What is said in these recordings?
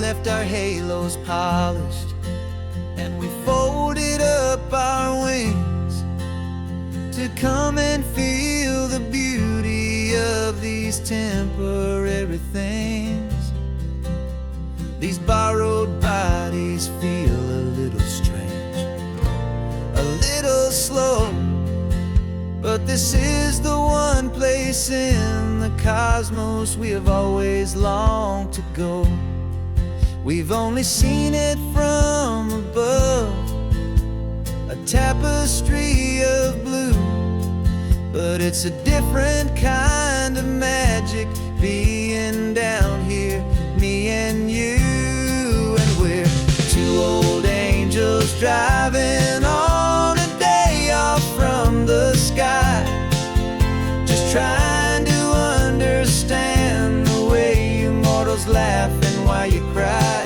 left our halos polished, and we folded up our wings to come and feel the beauty of these temporary things. These borrowed bodies feel a little strange, a little slow, but this is the one place in the cosmos we have always longed to go. We've only seen it from above, a tapestry of blue, but it's a different kind of magic being down here, me and you. And we're two old angels driving on a day off from the sky, just trying to understand the way you mortals laugh and why you cry.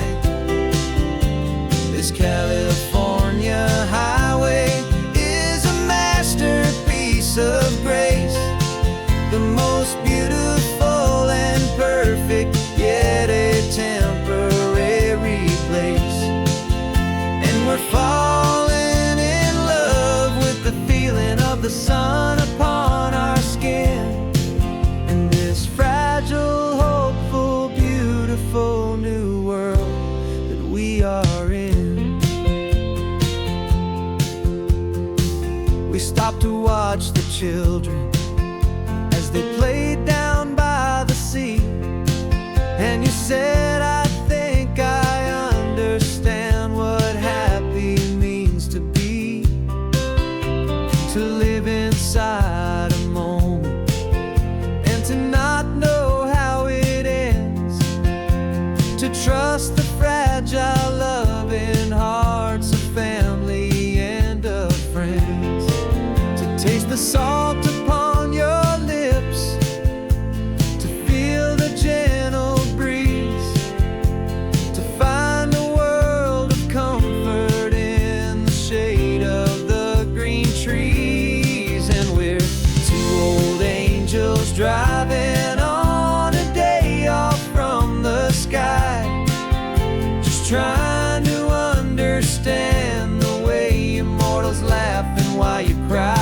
This California highway is a masterpiece of grace, the most beautiful and perfect, yet a temporary place. And we're falling in love with the feeling of the sun upon our skin, in this fragile, hopeful, beautiful new world that we are in. We stopped to watch the children as they played down by the sea, and you said, I think I understand what happy means to be, to live inside a moment and to not know how it ends, to trust the fragile loving hearts of family and of friends, to taste the salt upon your lips, to feel the gentle breeze, to find a world of comfort in the shade of the green trees. And we're two old angels driving on a day off from the sky, just trying to understand the way immortals laugh and why you cry.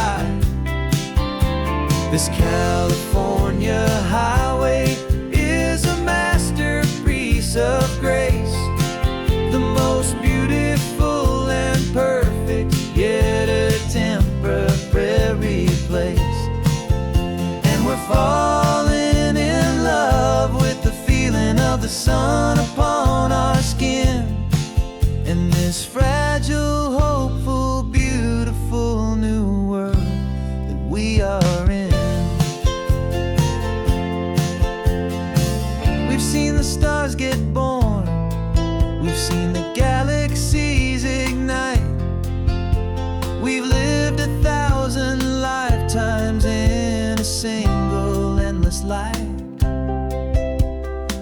This California highway is a masterpiece of grace, the most beautiful and perfect, yet a temporary place. And we're falling in love with the feeling of the sun upon our skin, in this fragile, hopeful, beautiful new world that we are in. We've seen the stars get born, we've seen the galaxies ignite, we've lived 1,000 lifetimes in a single endless life,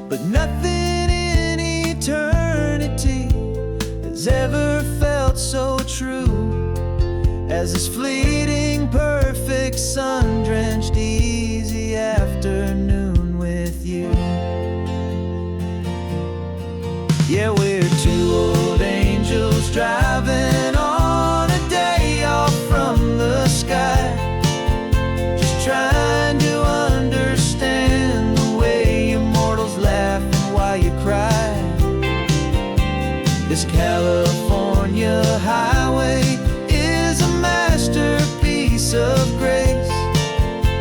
but nothing in eternity has ever felt so true as this fleeting, perfect, sun-drenched, easy afternoon with you. Yeah, we're two old angels driving on a day off from the sky, just trying to understand the way immortals laugh and why you cry. This California highway is a masterpiece of grace,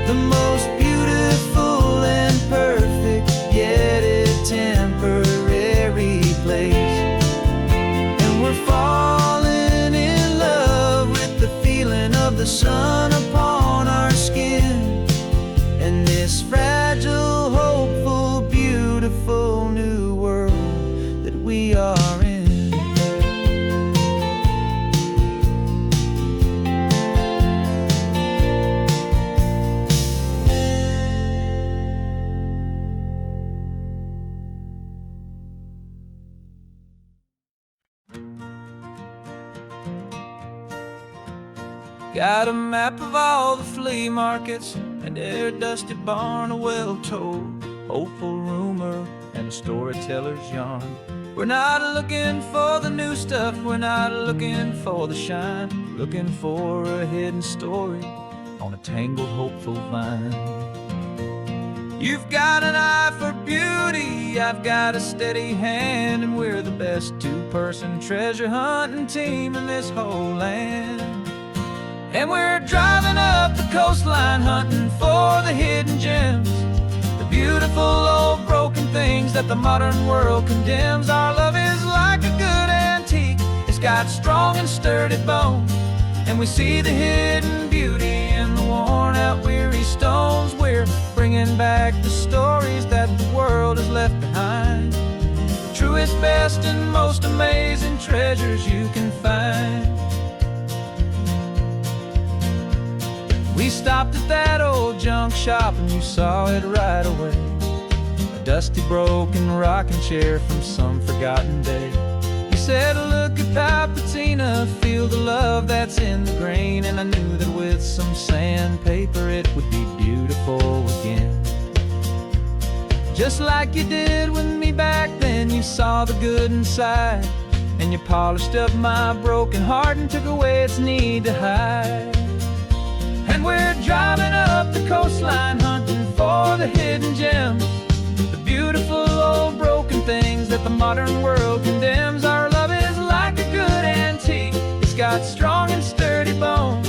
the most beautiful and perfect, yet a temporary place. And we're falling in love with the feeling of the sun upon our skin, and this fragile, hopeful, beautiful new world that we are in. Got a map of all the flea markets, and every dusty barn, a well-told hopeful rumor, and a storyteller's yarn. We're not looking for the new stuff, we're not looking for the shine, looking for a hidden story on a tangled, hopeful vine. You've got an eye for beauty, I've got a steady hand, and we're the best two-person treasure hunting team in this whole land. And we're driving up the coastline hunting for the hidden gems, the beautiful old broken things that the modern world condemns. Our love is like a good antique, it's got strong and sturdy bones, and we see the hidden beauty in the worn out weary stones. We're bringing back the stories that the world has left behind, the truest, best, and most amazing treasures you can find. We stopped at that old junk shop and you saw it right away, a dusty, broken rocking chair from some forgotten day. You said, look at that patina, feel the love that's in the grain, and I knew that with some sandpaper it would be beautiful again. Just like you did with me back then, you saw the good inside, and you polished up my broken heart and took away its need to hide. And we're driving up the coastline hunting for the hidden gems, the beautiful old broken things that the modern world condemns. Our love is like a good antique, it's got strong and sturdy bones,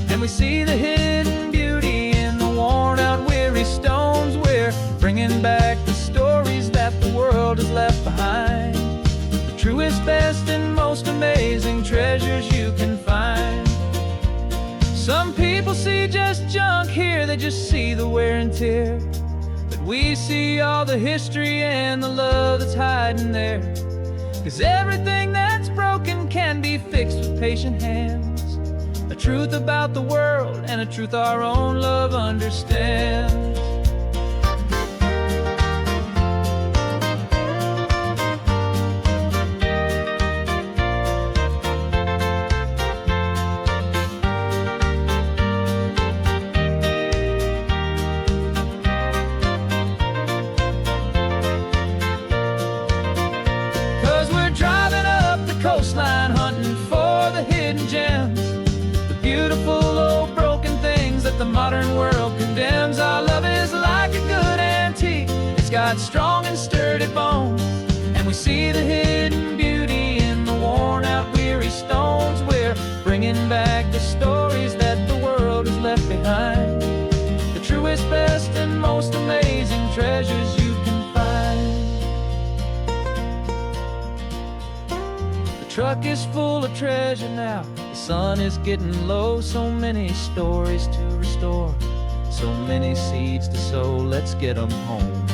and we see the hidden beauty in the worn out weary stones. We're bringing back the stories that the world has left behind, the truest, best, and most amazing treasures you can find. Some people see just junk here, they just see the wear and tear, but we see all the history and the love that's hiding there. 'Cause everything that's broken can be fixed with patient hands, a truth about the world and a truth our own love understands. Coastline hunting for the hidden gems, the beautiful old broken things that the modern world condemns. Our love is like a good antique, it's got strong and sturdy bones, and we see the hidden beauty in the worn out weary stones. We're bringing back the stories that the world has left behind, the truest, best, and most amazing treasures you can find. The truck is full of treasure now, the sun is getting low, so many stories to restore, so many seeds to sow. Let's get them home,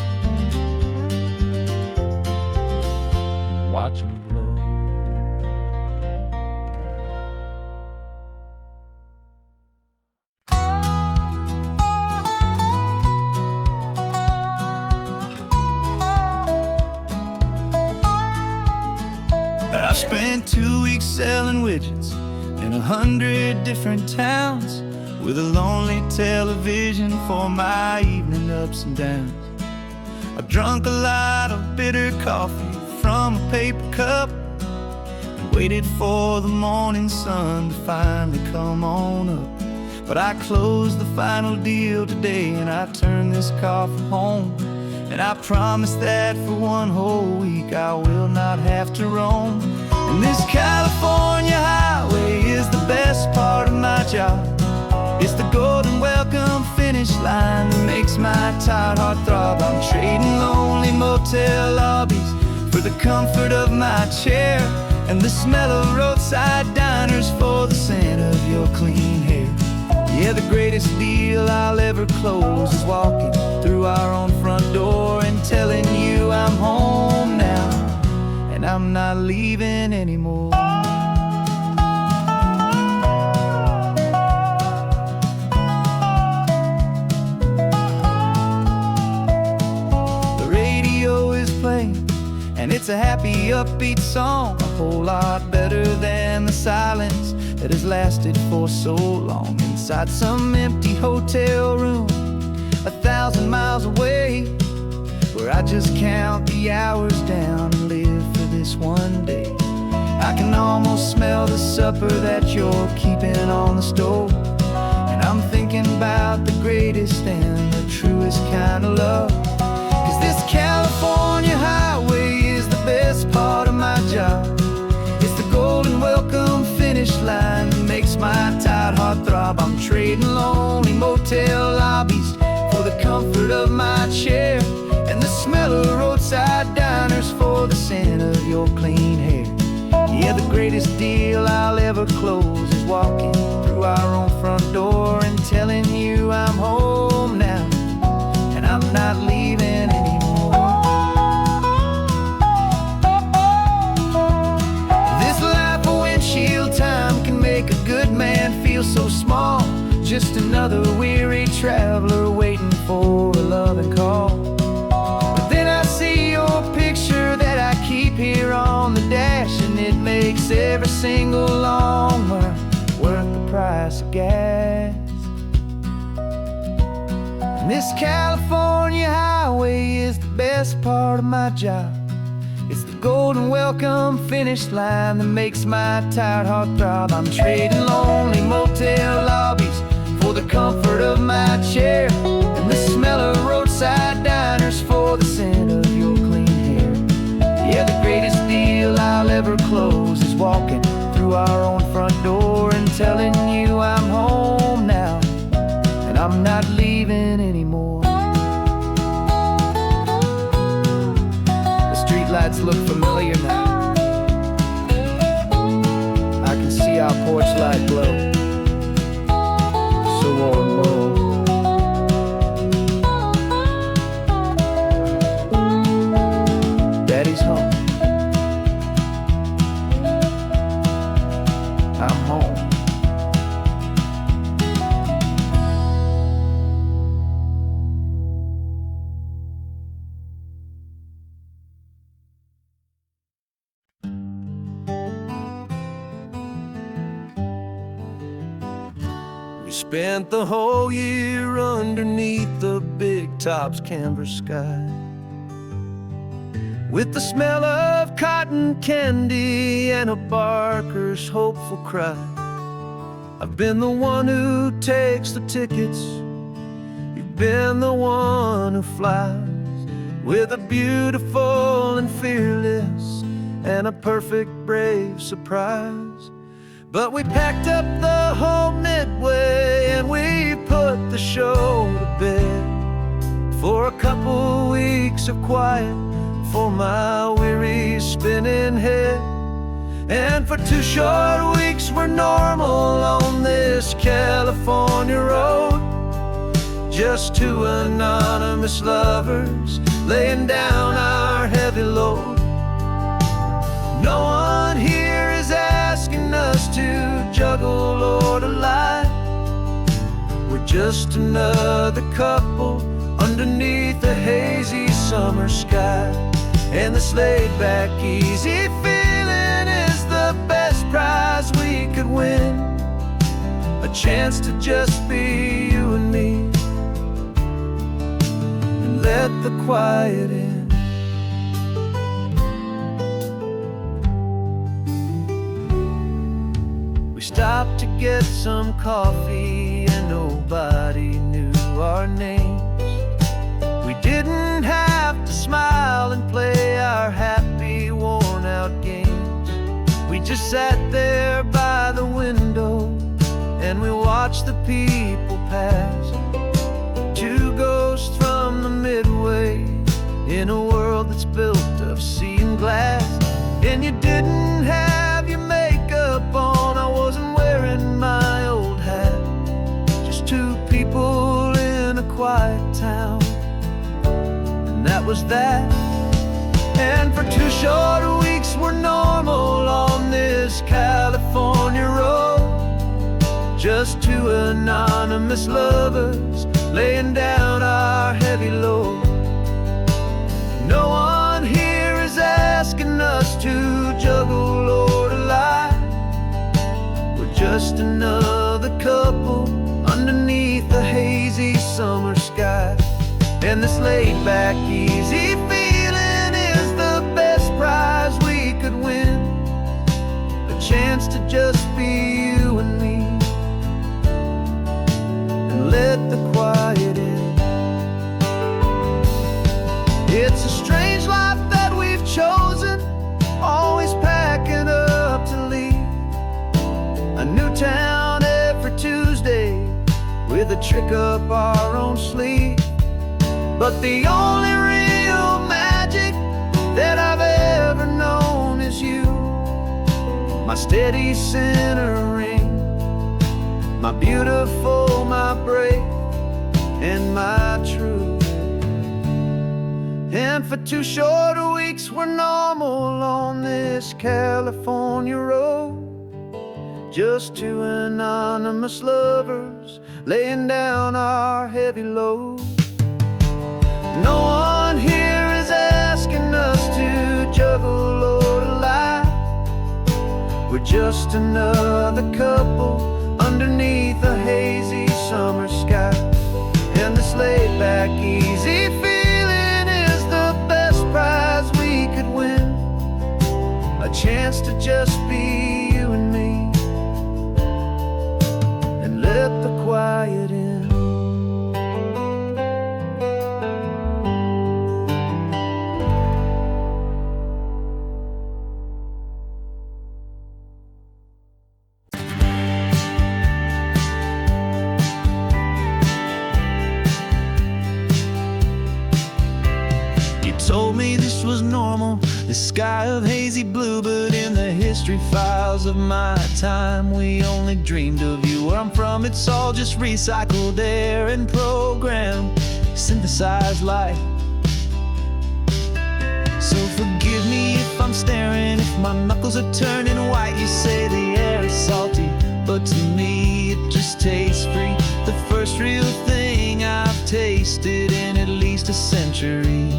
watch them blow. I spent 2 weeks selling widgets in 100 different towns, with a lonely television for my evening ups and downs. I drunk a lot of bitter coffee from a paper cup and waited for the morning sun to finally come on up. But I closed the final deal today and I turned this car for home, and I promise that for one whole week I will not have to roam. And this California highway is the best part of my job. It's the golden welcome finish line that makes my tired heart throb. I'm trading lonely motel lobbies for the comfort of my chair, and the smell of roadside diners for the scent of your clean hair. Yeah, the greatest deal I'll ever close is walking through our own front door and telling you I'm home now, and I'm not leaving anymore. The radio is playing, and it's a happy, upbeat song, a whole lot better than the silence that has lasted for so long. Inside some empty hotel room 1,000 miles away, where I just count the hours down and live for this this one day. I can almost smell the supper that you're keeping on the stove, and I'm thinking about the greatest and the truest kind of love. 'Cause this California highway is the best part of my job. It's the golden welcome finish line that makes my tired heart throb. I'm trading lonely motel lobbies for the comfort of my chair, and the smell of roadside diners for the scent of your clean hair. Yeah, the greatest deal I'll ever close is walking through our own front door and telling you I'm home now, and I'm not leaving anymore. This life of windshield time can make a good man feel so small, just another weary traveler waiting for a loving call. But then I see your picture that I keep here on the dash, and it makes every single long mile worth the price of gas. And this California highway is the best part of my job. It's the golden welcome finish line that makes my tired heart throb. I'm trading lonely motel lobbies for the comfort of my chair, and the smell of roadside diners for the scent of your clean hair. Yeah, the greatest deal I'll ever close is walking through our own front door and telling you I'm home now, and I'm not leaving anymore. The streetlights look familiar now. I can see our porch light glow, so warm, low. Daddy's home. I'm home. We spent the whole year underneath the big top's canvas sky, with the smell of cotton candy and a barker's hopeful cry. I've been the one who takes the tickets, you've been the one who flies, with a beautiful and fearless and a perfect brave surprise. But we packed up the whole Midway and we put the show to bed for a couple weeks of quiet for my weary spinning head. And for 2 short weeks we're normal on this California road, just 2 anonymous lovers laying down our heavy load. No one here is asking us to juggle or to lie. We're just another couple underneath a hazy summer sky. And this laid-back, easy feeling is the best prize we could win, a chance to just be you and me, and let the quiet in. We stopped to get some coffee and nobody knew our names. We didn't have to smile and play our happy, worn-out games. We just sat there by the window and we watched the people pass. 2 ghosts from the Midway in a world that's built of sea and glass. And you didn't have your makeup on, I wasn't wearing my old hat. Just 2 people in a quiet town, and that was that. And for 2 short weeks we're normal on this California road, just 2 anonymous lovers laying down our heavy load. No one here is asking us to juggle or to lie. We're just another couple underneath the hazy summer sky. And this laid-back, easy feeling is the best prize we could chance to just be you and me, and let the quiet in. It's a strange life that we've chosen, always packing up to leave a new town every Tuesday with a trick up our own sleeve. But the only real magic that I've ever known is you, my steady centering, my beautiful, my brave, and my true. And for 2 short weeks we're normal on this California road, just 2 anonymous lovers laying down our heavy load. No one here is asking us to juggle or to lie. We're just another couple underneath a hazy summer sky. And this laid back, easy feeling is the best prize we could win, a chance to just be you and me, and let the quiet in. Told me this was normal, the sky of hazy blue, but in the history files of my time we only dreamed of you. Where I'm from, it's all just recycled air and programmed, synthesized light. So forgive me if I'm staring, if my knuckles are turning white. You say the air is salty, but to me it just tastes free. The first real thing I've tasted in at least a century.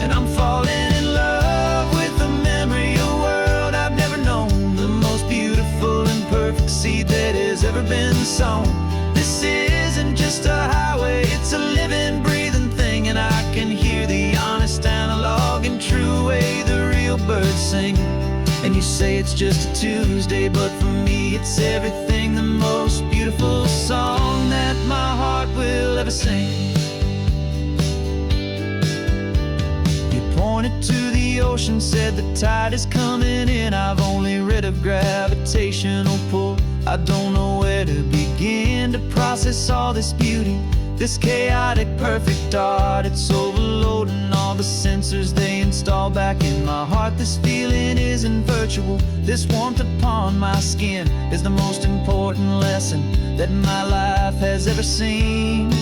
And I'm falling in love with the memory of a world I've never known, the most beautiful and perfect seed that has ever been sown. This isn't just a highway, it's a living, breathing thing, and I can hear the honest analog and true way the real birds sing. And you say it's just a Tuesday, but for me it's everything, the most beautiful song that my heart will ever sing. Pointed to the ocean, said the tide is coming in. I've only read of gravitational pull, I don't know where to begin to process all this beauty, this chaotic perfect art. It's overloading all the sensors they install back in my heart. This feeling isn't virtual, this warmth upon my skin is the most important lesson that my life has ever seen.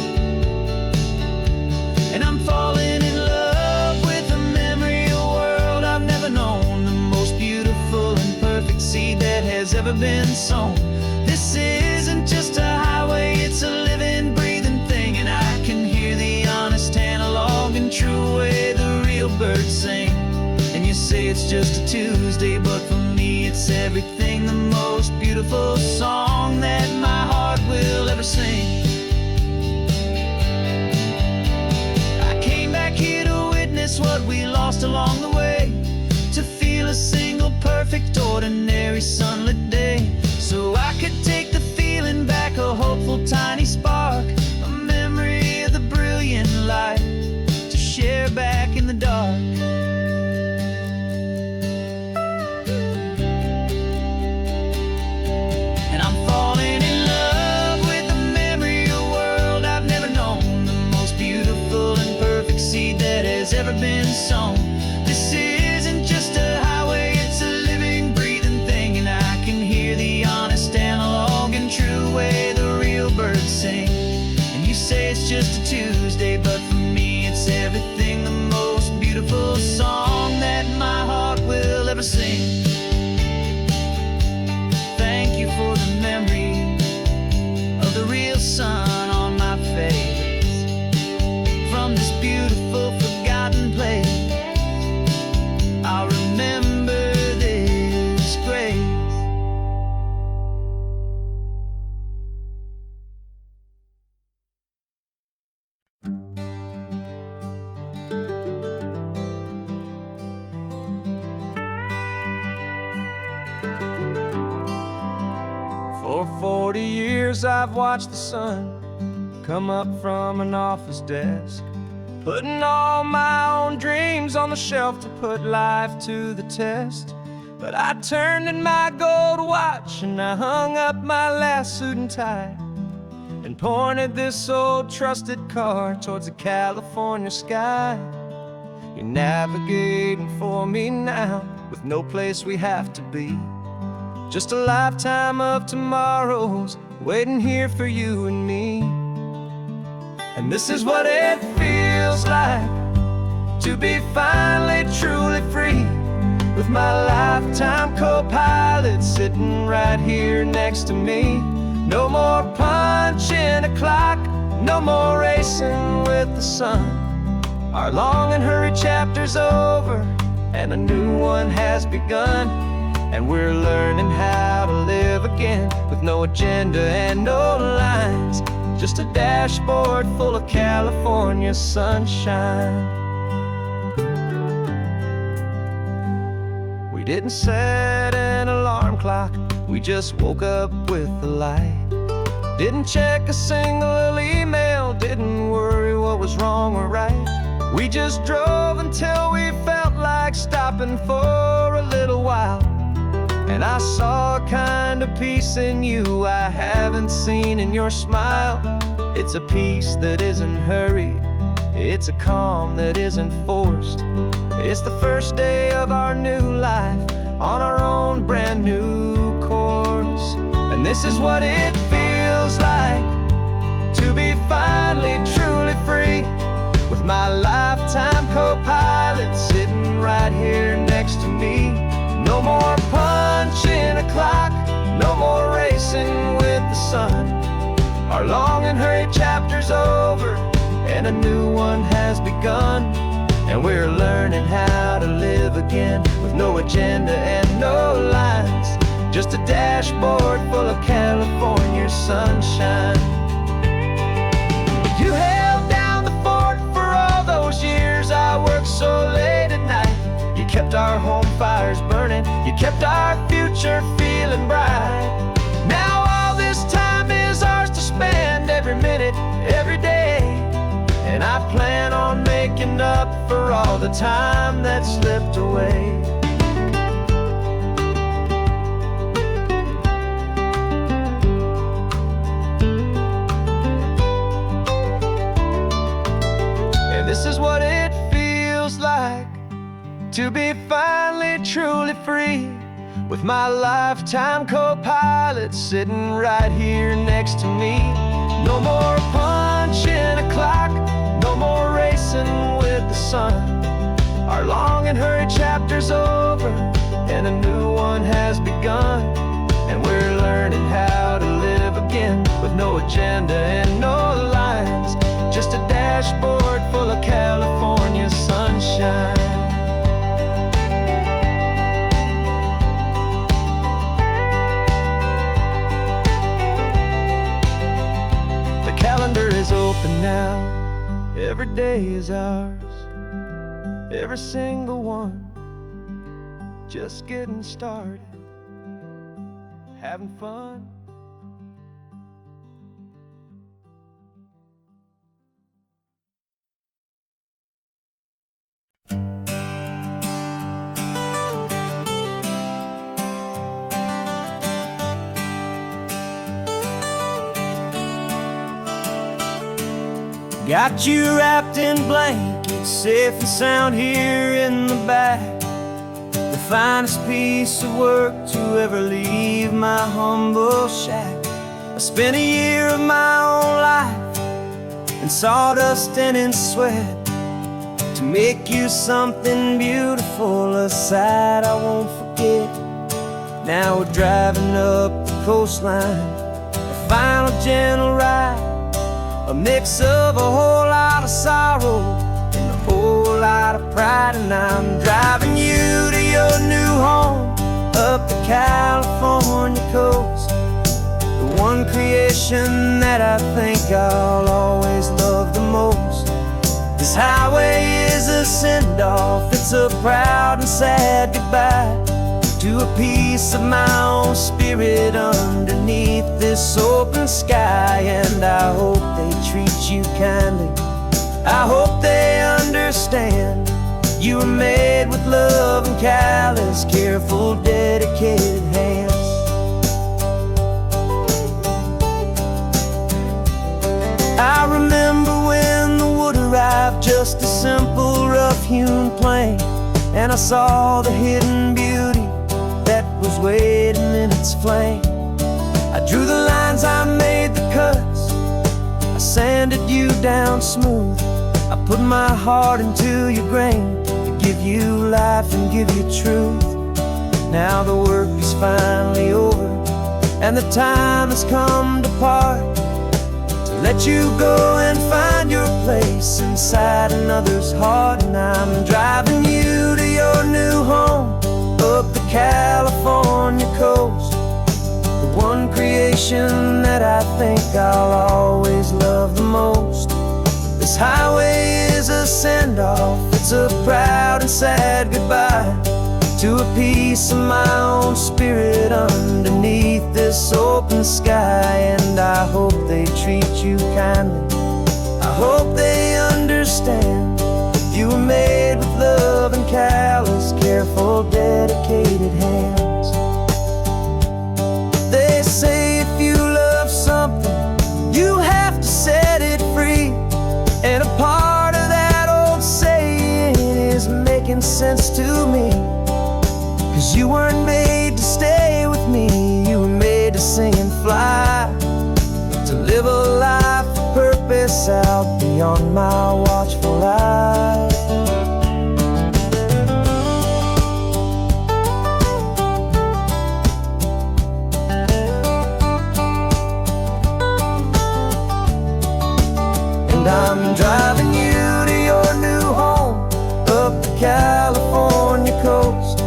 And I'm falling in love with a memory of a world I've never known, the most beautiful and perfect seed that has ever been sown. This isn't just a highway, it's a living, breathing thing, and I can hear the honest analog and true way the real birds sing. And you say it's just a Tuesday, but for me it's everything, the most beautiful song that my heart will ever sing. Here to witness what we lost along the way, to feel a single perfect ordinary sunlit day, so I could take the feeling back, a hopeful tiny spark, a memory of the brilliant light to share back in the dark. And I'm falling in love with the memory of a world I've never known, the most beautiful and perfect seed that has ever been sown. This isn't just a highway, it's a living, breathing thing, and I can hear the honest analog and true way the real birds sing. And you say it's just a Tuesday, but for me it's everything, the most beautiful song that my heart will ever sing. Thank you for the memory of the real sun on my face, from this beautiful forgotten place. 40 years I've watched the sun come up from an office desk, putting all my own dreams on the shelf to put life to the test. But I turned in my gold watch and I hung up my last suit and tie and pointed this old trusted car towards the California sky. You're navigating for me now with no place we have to be, just a lifetime of tomorrows waiting here for you and me. And this is what it feels like to be finally truly free, with my lifetime co-pilot sitting right here next to me. No more punching a clock, no more racing with the sun. Our long and hurried chapter's over and a new one has begun. And we're learning how to live again with no agenda and no lines, just a dashboard full of California sunshine. We didn't set an alarm clock, we just woke up with the light. Didn't check a single email, didn't worry what was wrong or right. We just drove until we felt like stopping for a little while. And I saw a kind of peace in you I haven't seen in your smile. It's a peace that isn't hurried, it's a calm that isn't forced. It's the first day of our new life on our own brand new course. And this is what it feels like to be finally truly free, with my lifetime co-pilot sitting right here next to me. No more punching a clock, no more racing with the sun. Our long and hurried chapter's over and a new one has begun. And we're learning how to live again with no agenda and no lines, just a dashboard full of California sunshine. You held down the fort for all those years I worked so late at night. You kept our home fires burning, you kept our future feeling bright. Now all this time is ours to spend, every minute, every day. And I plan on making up for all the time that slipped away. And this is what it feels like to be finally truly free, with my lifetime co-pilot sitting right here next to me. No more punching a clock, no more racing with the sun. Our long and hurried chapter's over and a new one has begun. And we're learning how to live again with no agenda and no lines, just a dashboard full of California sunshine. The calendar is open now, every day is ours, every single one, just getting started, having fun. Got you wrapped in blankets, safe and sound here in the back. The finest piece of work to ever leave my humble shack. I spent a year of my own life in sawdust and in sweat to make you something beautiful, a sight I won't forget. Now we're driving up the coastline, a final gentle ride, a mix of a whole lot of sorrow and a whole lot of pride. And I'm driving you to your new home up the California coast, the one creation that I think I'll always love the most. This highway is a send-off, it's a proud and sad goodbye to a piece of my own spirit underneath this open sky. And I hope they treat you kindly, I hope they understand. You were made with love and callous, careful, dedicated hands. I remember when the wood arrived, just a simple rough-hewn plank, and I saw the hidden beauty that was waiting in its flame. I drew the lines, I made the cuts, I sanded you down smooth. I put my heart into your grain to give you life and give you truth. Now the work is finally over, and the time has come to part, to let you go and find your place inside another's heart. And I'm driving you to your new home up the California coast, the one creation that I think I'll always love the most. This highway is a send-off, it's a proud and sad goodbye to a piece of my own spirit underneath this open sky. And I hope they treat you kindly, I hope they understand. You were made with love and callous, careful, dedicated hands. They say if you love something, you have to set it free. And a part of that old saying is making sense to me. 'Cause you weren't made to stay with me, you were made to sing and fly, to live a life of purpose out beyond my watchful eye. And I'm driving you to your new home up the California coast,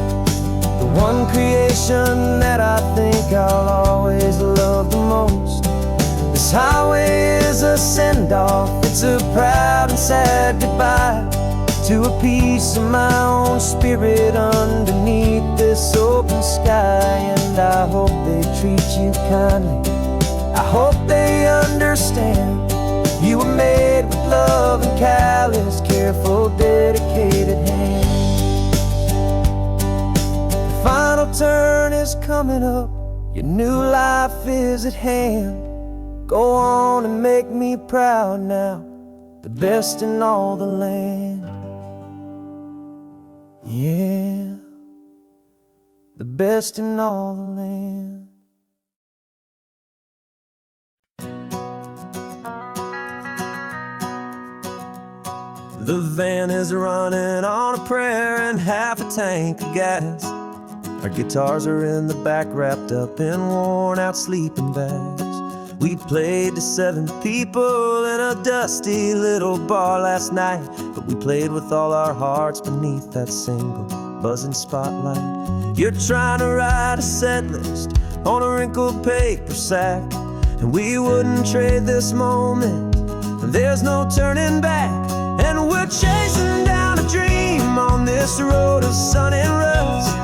the one creation that I think I'll always love the most. This highway is a send-off, it's a proud and sad goodbye to a piece of my own spirit underneath this open sky. And I hope they treat you kindly, I hope they understand. You were made with love and callous, careful, dedicated hands. The final turn is coming up, your new life is at hand. Go on and make me proud now, the best in all the land. Yeah, the best in all the land. The van is running on a prayer and half a tank of gas. Our guitars are in the back, wrapped up in worn-out sleeping bags. We played to 7 people in a dusty little bar last night, but we played with all our hearts beneath that single buzzing spotlight. You're trying to write a set list on a wrinkled paper sack, and we wouldn't trade this moment, there's no turning back. And we're chasing down a dream on this road of sun and rust,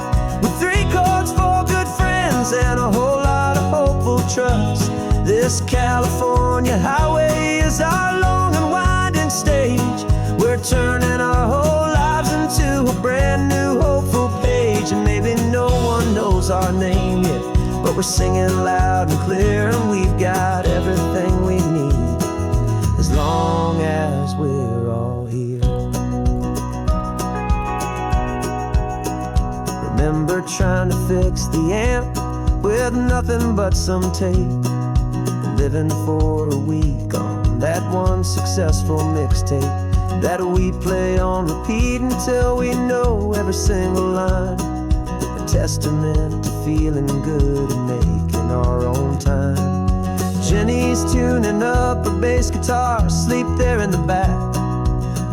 with 3 chords, 4 good friends, and a whole lot of hopeful trust. This California highway is our long and winding stage. We're turning our whole lives into a brand new hopeful page. And maybe no one knows our name yet, but we're singing loud and clear, and we've got everything we need as long as we're all here. Remember trying to fix the amp with nothing but some tape, living for a week on that one successful mixtape that we play on repeat until we know every single line. A testament to feeling good and making our own time. Jenny's tuning up her bass guitar, asleep there in the back.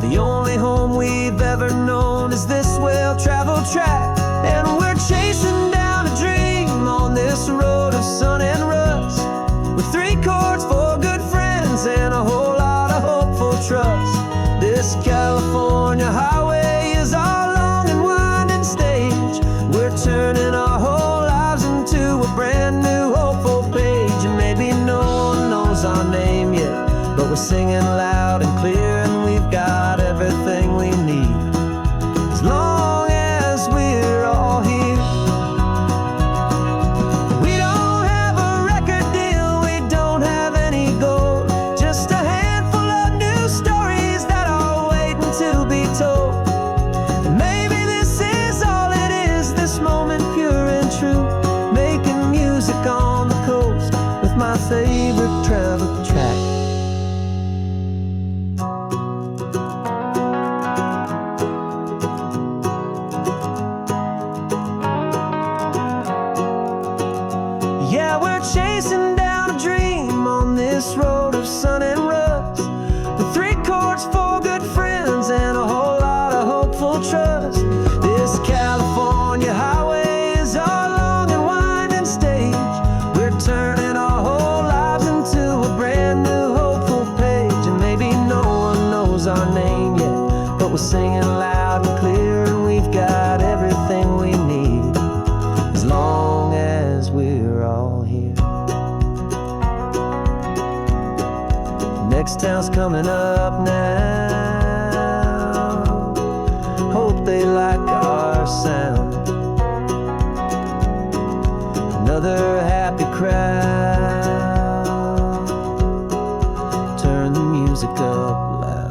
The only home we've ever known is this well-traveled track. And we're chasing down a dream on this road of sun and rust, with 3 chords, 4 good friends, and a whole lot of hopeful trust. This California highway is our long and winding stage. We're turning our our name yet, but we're singing loud and clear, and we've got everything we need, as long as we're all here. We don't have a record deal, we don't have any gold, just a handful of new stories that are waiting to be told. And maybe this is all it is, this moment pure and true, making music on the coast with my favorite travel track. Yeah, we're chasing down a dream on this road of sun and rust, with 3 chords, 4 good friends, and a whole lot of hopeful trust. This California highway is our long and winding stage. We're turning our whole lives into a brand new hopeful page. And maybe no one knows our name yet, but we're singing loud and clear, and we've got everything we need, as long as we're all here. Next town's coming up now, hope they like our sound. Another happy crowd, turn the music up loud.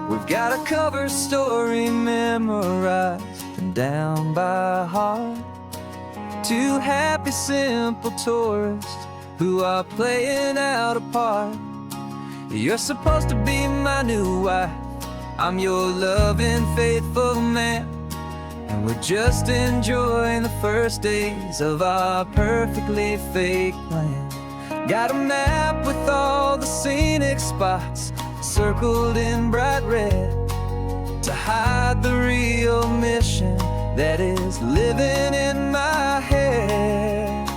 We've got a cover story memorized and down by heart. 2 happy, simple tourists who are playing out a part. You're supposed to be my new wife, I'm your loving, faithful man, and we're just enjoying the first days of our perfectly fake plan. Got a map with all the scenic spots circled in bright red, to hide the real mission that is living in my head.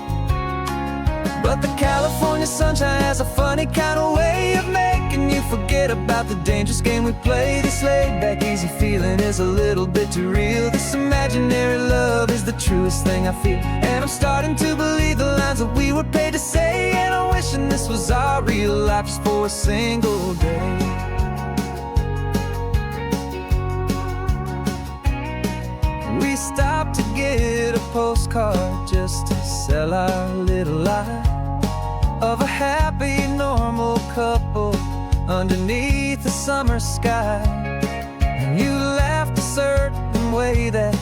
But the California sunshine has a funny kind of way of making you forget about the dangerous game we play. This laid-back, easy feeling is a little bit too real. This imaginary love is the truest thing I feel, and I'm starting to believe the lines that we were paid to say. And I'm wishing this was our real life just for a single day. We stopped to get a postcard just to sell our little lie of a happy, normal couple underneath the summer sky. And you laughed a certain way that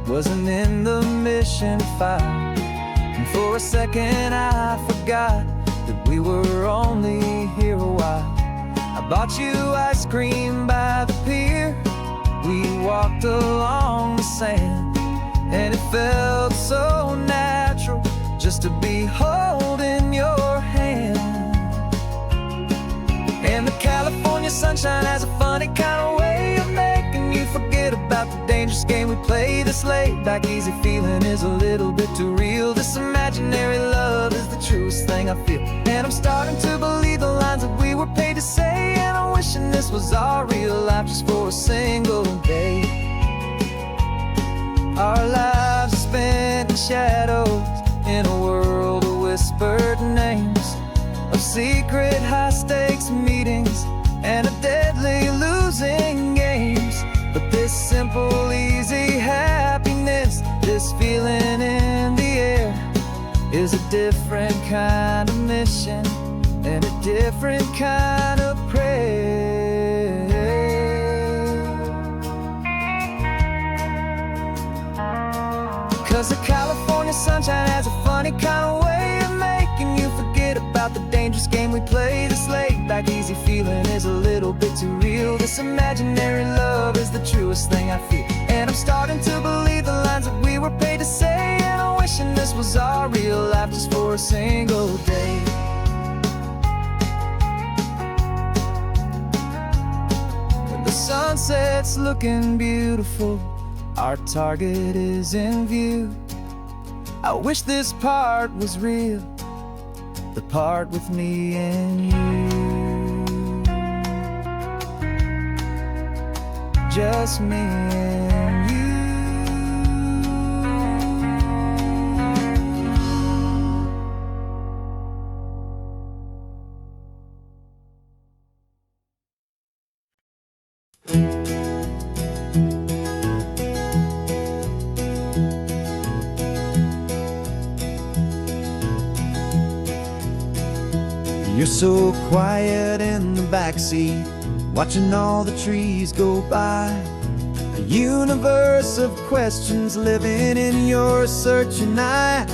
wasn't in the mission file, and for a second I forgot that we were only here a while. I bought you ice cream by the pier, we walked along the sand, and it felt so natural just to be holding your hand. And the California sunshine has a funny kind of way of making you forget about the dangerous game we play. This laid-back, easy feeling is a little bit too real. This imaginary love is the truest thing I feel, and I'm starting to believe the lines that we were paid to say. And I'm wishing this was our real life just for a single day. Our lives are spent in shadows, in a world of whispered names, of secret high-stakes meetings and of deadly losing games. But this simple, easy happiness, this feeling in the air, is a different kind of mission and a different kind of prayer. 'Cause the California sunshine has a funny kind of way of making you forget about the dangerous game we play. This laid-back, easy feeling is a little bit too real. This imaginary love is the truest thing I feel, and I'm starting to believe the lines that we were paid to say. And I'm wishing this was our real life just for a single day. When the sunset's looking beautiful, our target is in view. I wish this part was real, the part with me and you. just me and you. You're so quiet in the backseat, watching all the trees go by. A universe of questions living in your searching eye.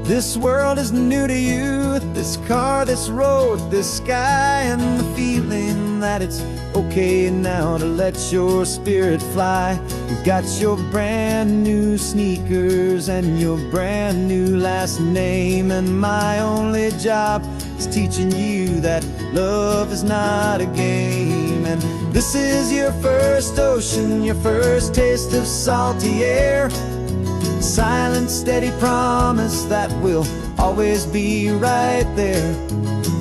This world is new to you, this car, this road, this sky, and the feeling that it's okay now to let your spirit fly. You've got your brand new sneakers and your brand new last name, and my only job is teaching you that love is not a game. And this is your first ocean, your first taste of salty air. Silent, steady promise that we'll always be right there.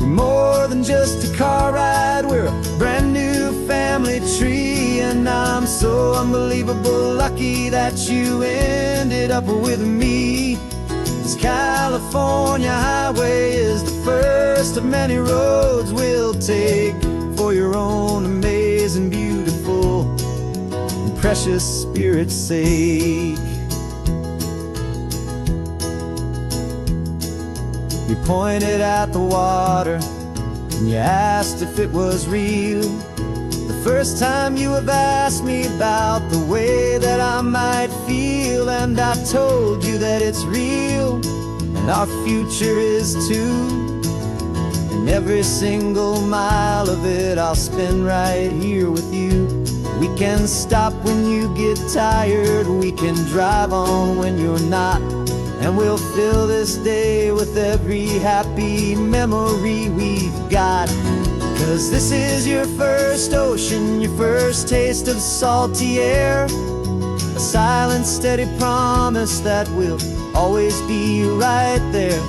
We're more than just a car ride, we're a brand new family tree. And I'm so unbelievable lucky that you ended up with me. This California highway is the first of many roads we'll take for your own amazing, beautiful, and precious spirit's sake. You pointed at the water and you asked if it was real. The first time you have asked me about the way that I might feel, and I told you that it's real and our future is too. And every single mile of it I'll spend right here with you. We can stop when you get tired, we can drive on when you're not, and we'll fill this day with every happy memory we've got. 'Cause this is your first ocean, your first taste of salty air. A silent, steady promise that we'll always be right there.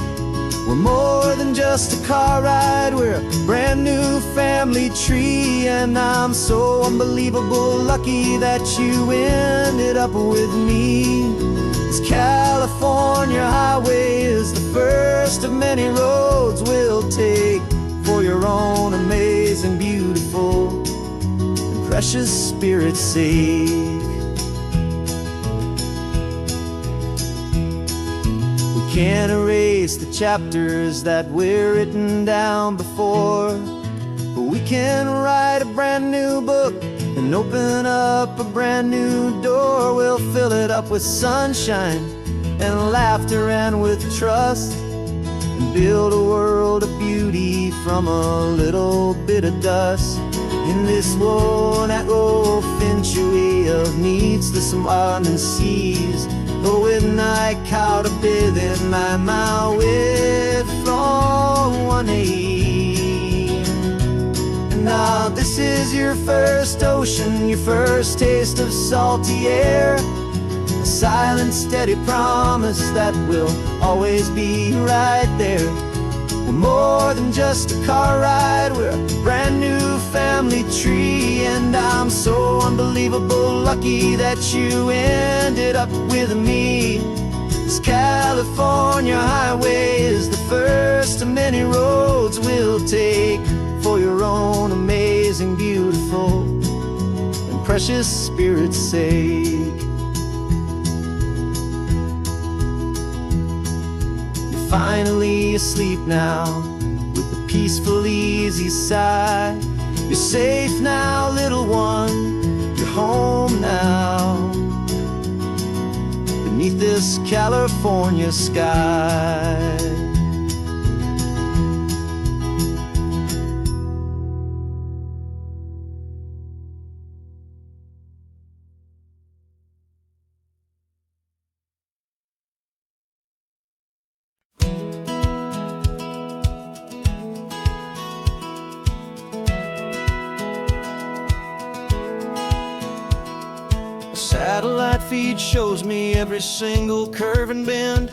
We're more than just a car ride, we're a brand new family tree. And I'm so unbelievable lucky that you ended up with me. This California highway is the first of many roads we'll take for your own amazing, beautiful, and precious spirit's sake. We can't erase the chapters that were written down before, but we can write a brand new book and open up a brand new door. We'll fill it up with sunshine and laughter and with trust, and build a world of beauty from a little bit of dust. In this world that finchaway of needless and seas, going I caught a bit in my way from one aim. Now this is your first ocean, your first taste of salty air. A silent, steady promise that we'll always be right there. We're more than just a car ride, we're a brand new family tree. And I'm so unbelievable lucky that you ended up with me. This California highway is the first of many roads we'll take for your own amazing, beautiful, and precious spirit's sake. You're finally asleep now with a peaceful, easy sigh. You're safe now, little one, you're home now, beneath this California sky. Satellite feed shows me every single curve and bend,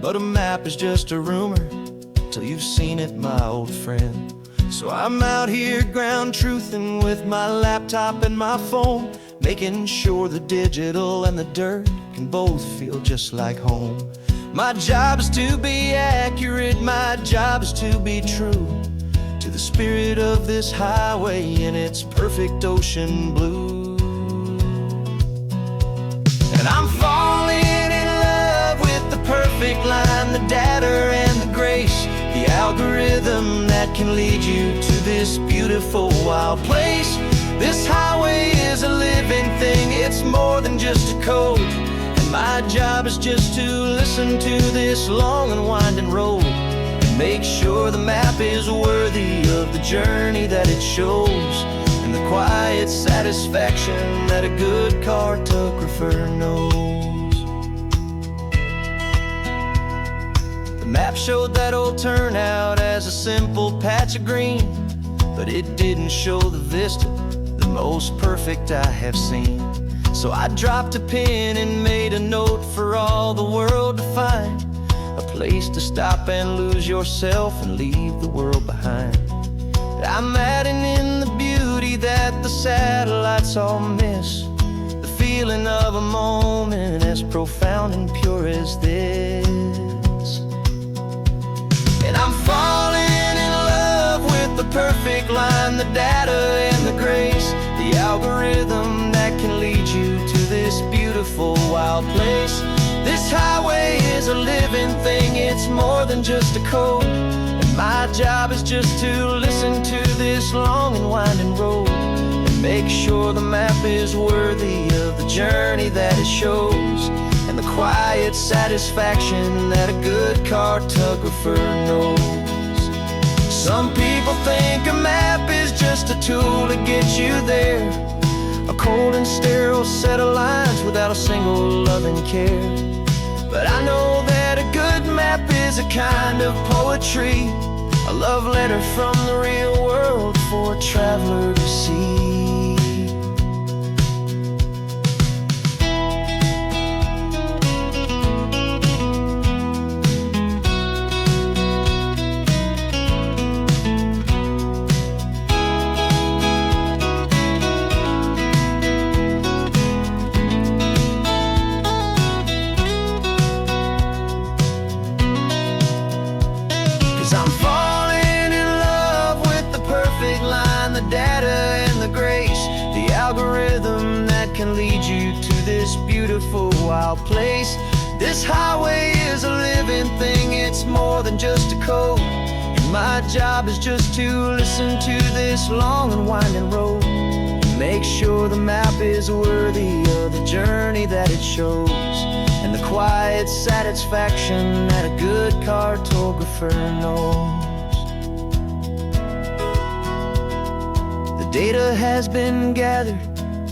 but a map is just a rumor till you've seen it, my old friend. So I'm out here ground truthing with my laptop and my phone, making sure the digital and the dirt can both feel just like home. My job is to be accurate, my job is to be true to the spirit of this highway in its perfect ocean blue. And I'm falling in love with the perfect line, the data and the grace, the algorithm that can lead you to this beautiful wild place. This highway is a living thing, it's more than just a code. And my job is just to listen to this long and winding road and make sure the map is worthy of the journey that it shows, and the quiet satisfaction that a good cartographer knows. The map showed that old turnout as a simple patch of green, but it didn't show the vista, the most perfect I have seen. So I dropped a pin and made a note for all the world to find, a place to stop and lose yourself and leave the world behind. I'm adding in the beauty that the satellites all miss, the feeling of a moment as profound and pure as this. And I'm falling in love with the perfect line, the data and the grace, the algorithm that can lead you to this beautiful wild place. This highway is a living thing, it's more than just a code. And my job is just to listen to this long and winding road and make sure the map is worthy of the journey that it shows, and the quiet satisfaction that a good cartographer knows. Some people think a map is just a tool to get you there, a cold and sterile set of lines without a single loving care. But I know that a good map is a kind of poetry, a love letter from the real world for a traveler to see. 'Cause I'm falling in love with the perfect line, the data and the grace, the algorithm that can lead you to this beautiful wild place. This highway is a living thing, it's more than just a code. And my job is just to listen to this long and winding road and make sure the map is worthy of the journey that it shows, and the quiet satisfaction that a good cartographer knows. The data has been gathered,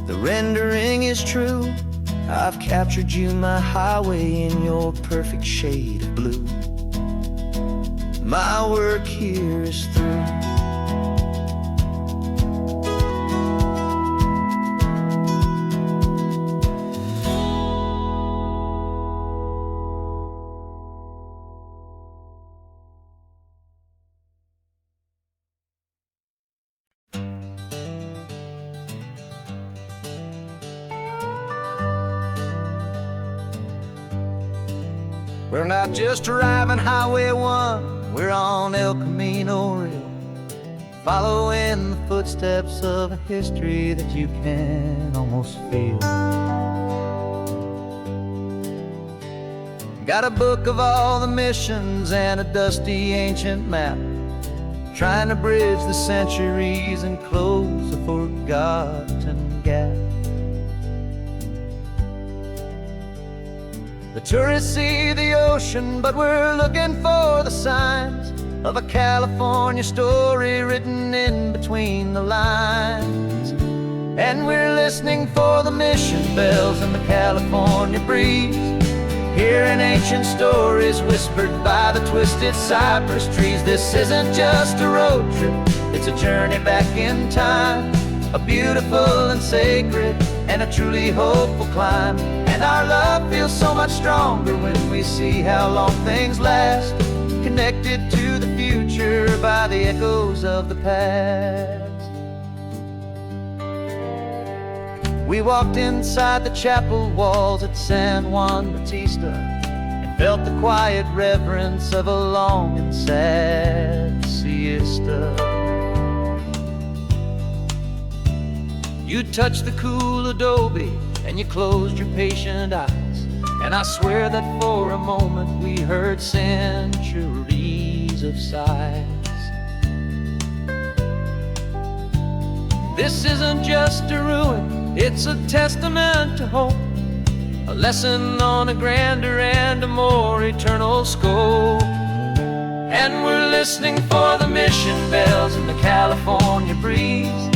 the rendering is true. I've captured you, my highway, in your perfect shade of blue. My work here is through. We're not just driving Highway 1, we're on El Camino Real, following the footsteps of a history that you can almost feel. Got a book of all the missions and a dusty ancient map, trying to bridge the centuries and close a forgotten gap. The tourists see the ocean, but we're looking for the signs of a California story written in between the lines. And we're listening for the mission bells in the California breeze, hearing ancient stories whispered by the twisted cypress trees. This isn't just a road trip, it's a journey back in time, a beautiful and sacred and a truly hopeful climb. And our love feels so much stronger when we see how long things last, connected to the future by the echoes of the past. We walked inside the chapel walls at San Juan Bautista and felt the quiet reverence of a long and sad siesta. You touched the cool adobe and you closed your patient eyes, and I swear that for a moment we heard centuries of sighs. This isn't just a ruin, it's a testament to hope, a lesson on a grander and a more eternal scope. And we're listening for the mission bells in the California breeze,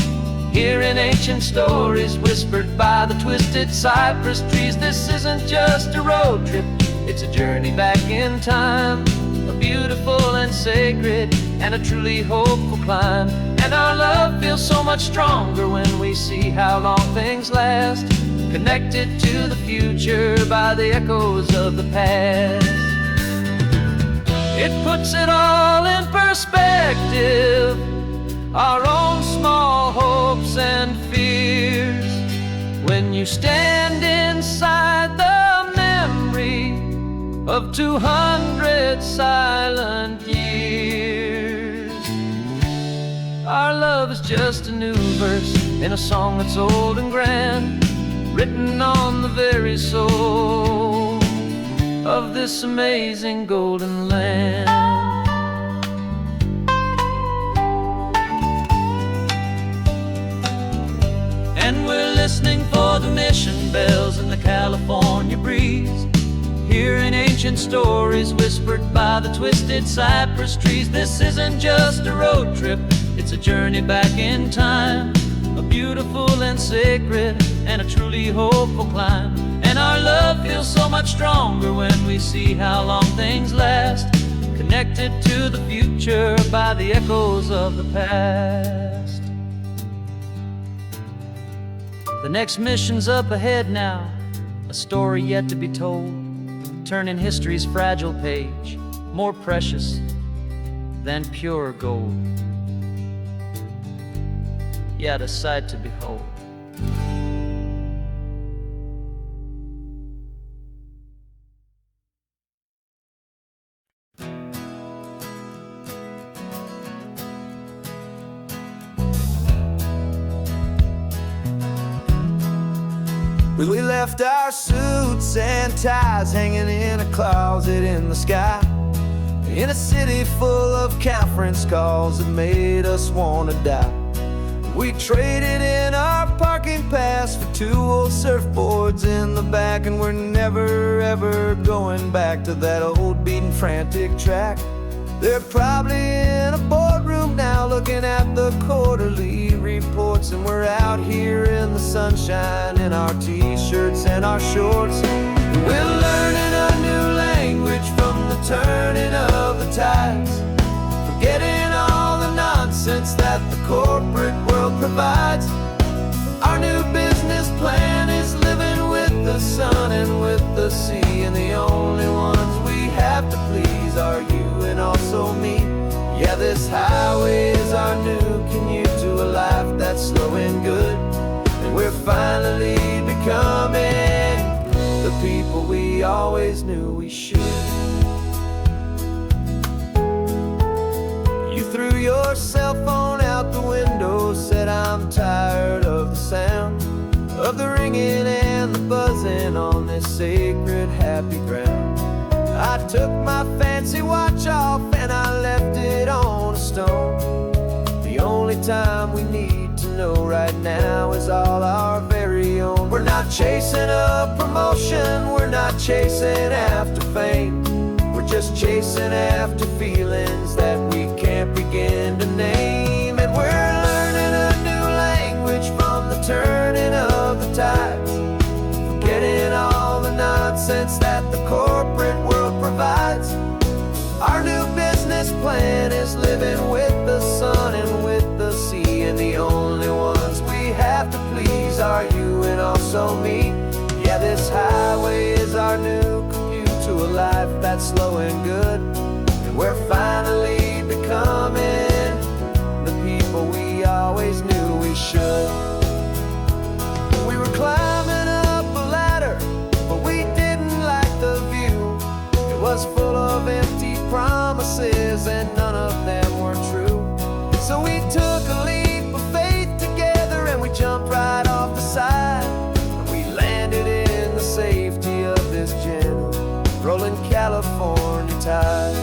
hearing ancient stories whispered by the twisted cypress trees. This isn't just a road trip, it's a journey back in time, a beautiful and sacred and a truly hopeful climb. And our love feels so much stronger when we see how long things last, connected to the future by the echoes of the past. It puts it all in perspective, our own small hopes and fears, when you stand inside the memory of 200 silent years. Our love is just a new verse in a song that's old and grand, written on the very soul of this amazing golden land. And we're listening for the mission bells in the California breeze, hearing ancient stories whispered by the twisted cypress trees. This isn't just a road trip, it's a journey back in time, a beautiful and sacred and a truly hopeful climb. And our love feels so much stronger when we see how long things last, connected to the future by the echoes of the past. The next mission's up ahead now, a story yet to be told, turning history's fragile page more precious than pure gold. Yet a sight to behold. We left our suits and ties hanging in a closet in the sky, in a city full of conference calls that made us wanna die. We traded in our parking pass for 2 old surfboards in the back, and we're never ever going back to that old beaten frantic track. They're probably in a boardroom now looking at the quarterly reports, and we're out here in the sunshine in our t-shirts and our shorts. We're learning a new language from the turning of the tides, forgetting all the nonsense that the corporate world provides. Our new business plan is living with the sun and with the sea, and the only ones we have to please are you and also me. Yeah, this highway is our new commute to a life that's slow and good, and we're finally becoming the people we always knew we should. You threw your cell phone out the window, said I'm tired of the sound of the ringing and the buzzing on this sacred happy ground. I took my fancy watch off and I left it on a stone. The only time we need to know right now is all our very own. We're not chasing a promotion, we're not chasing after fame, we're just chasing after feelings that we can't begin to name. And we're learning a new language from the turning of the tides, forgetting all the nonsense that the corporate world provides. Our new business plan is living with the sun and with the sea, and the only ones we have to please are you and also me. Yeah, this highway is our new commute to a life that's slow and good, and We're finally becoming the people we always knew we should. We were climbing up a ladder, but we didn't like the view. It was full of empty promises and none of them were true. So we took a leap of faith together and we jumped right off the side. And we landed in the safety of this gentle rolling California tide.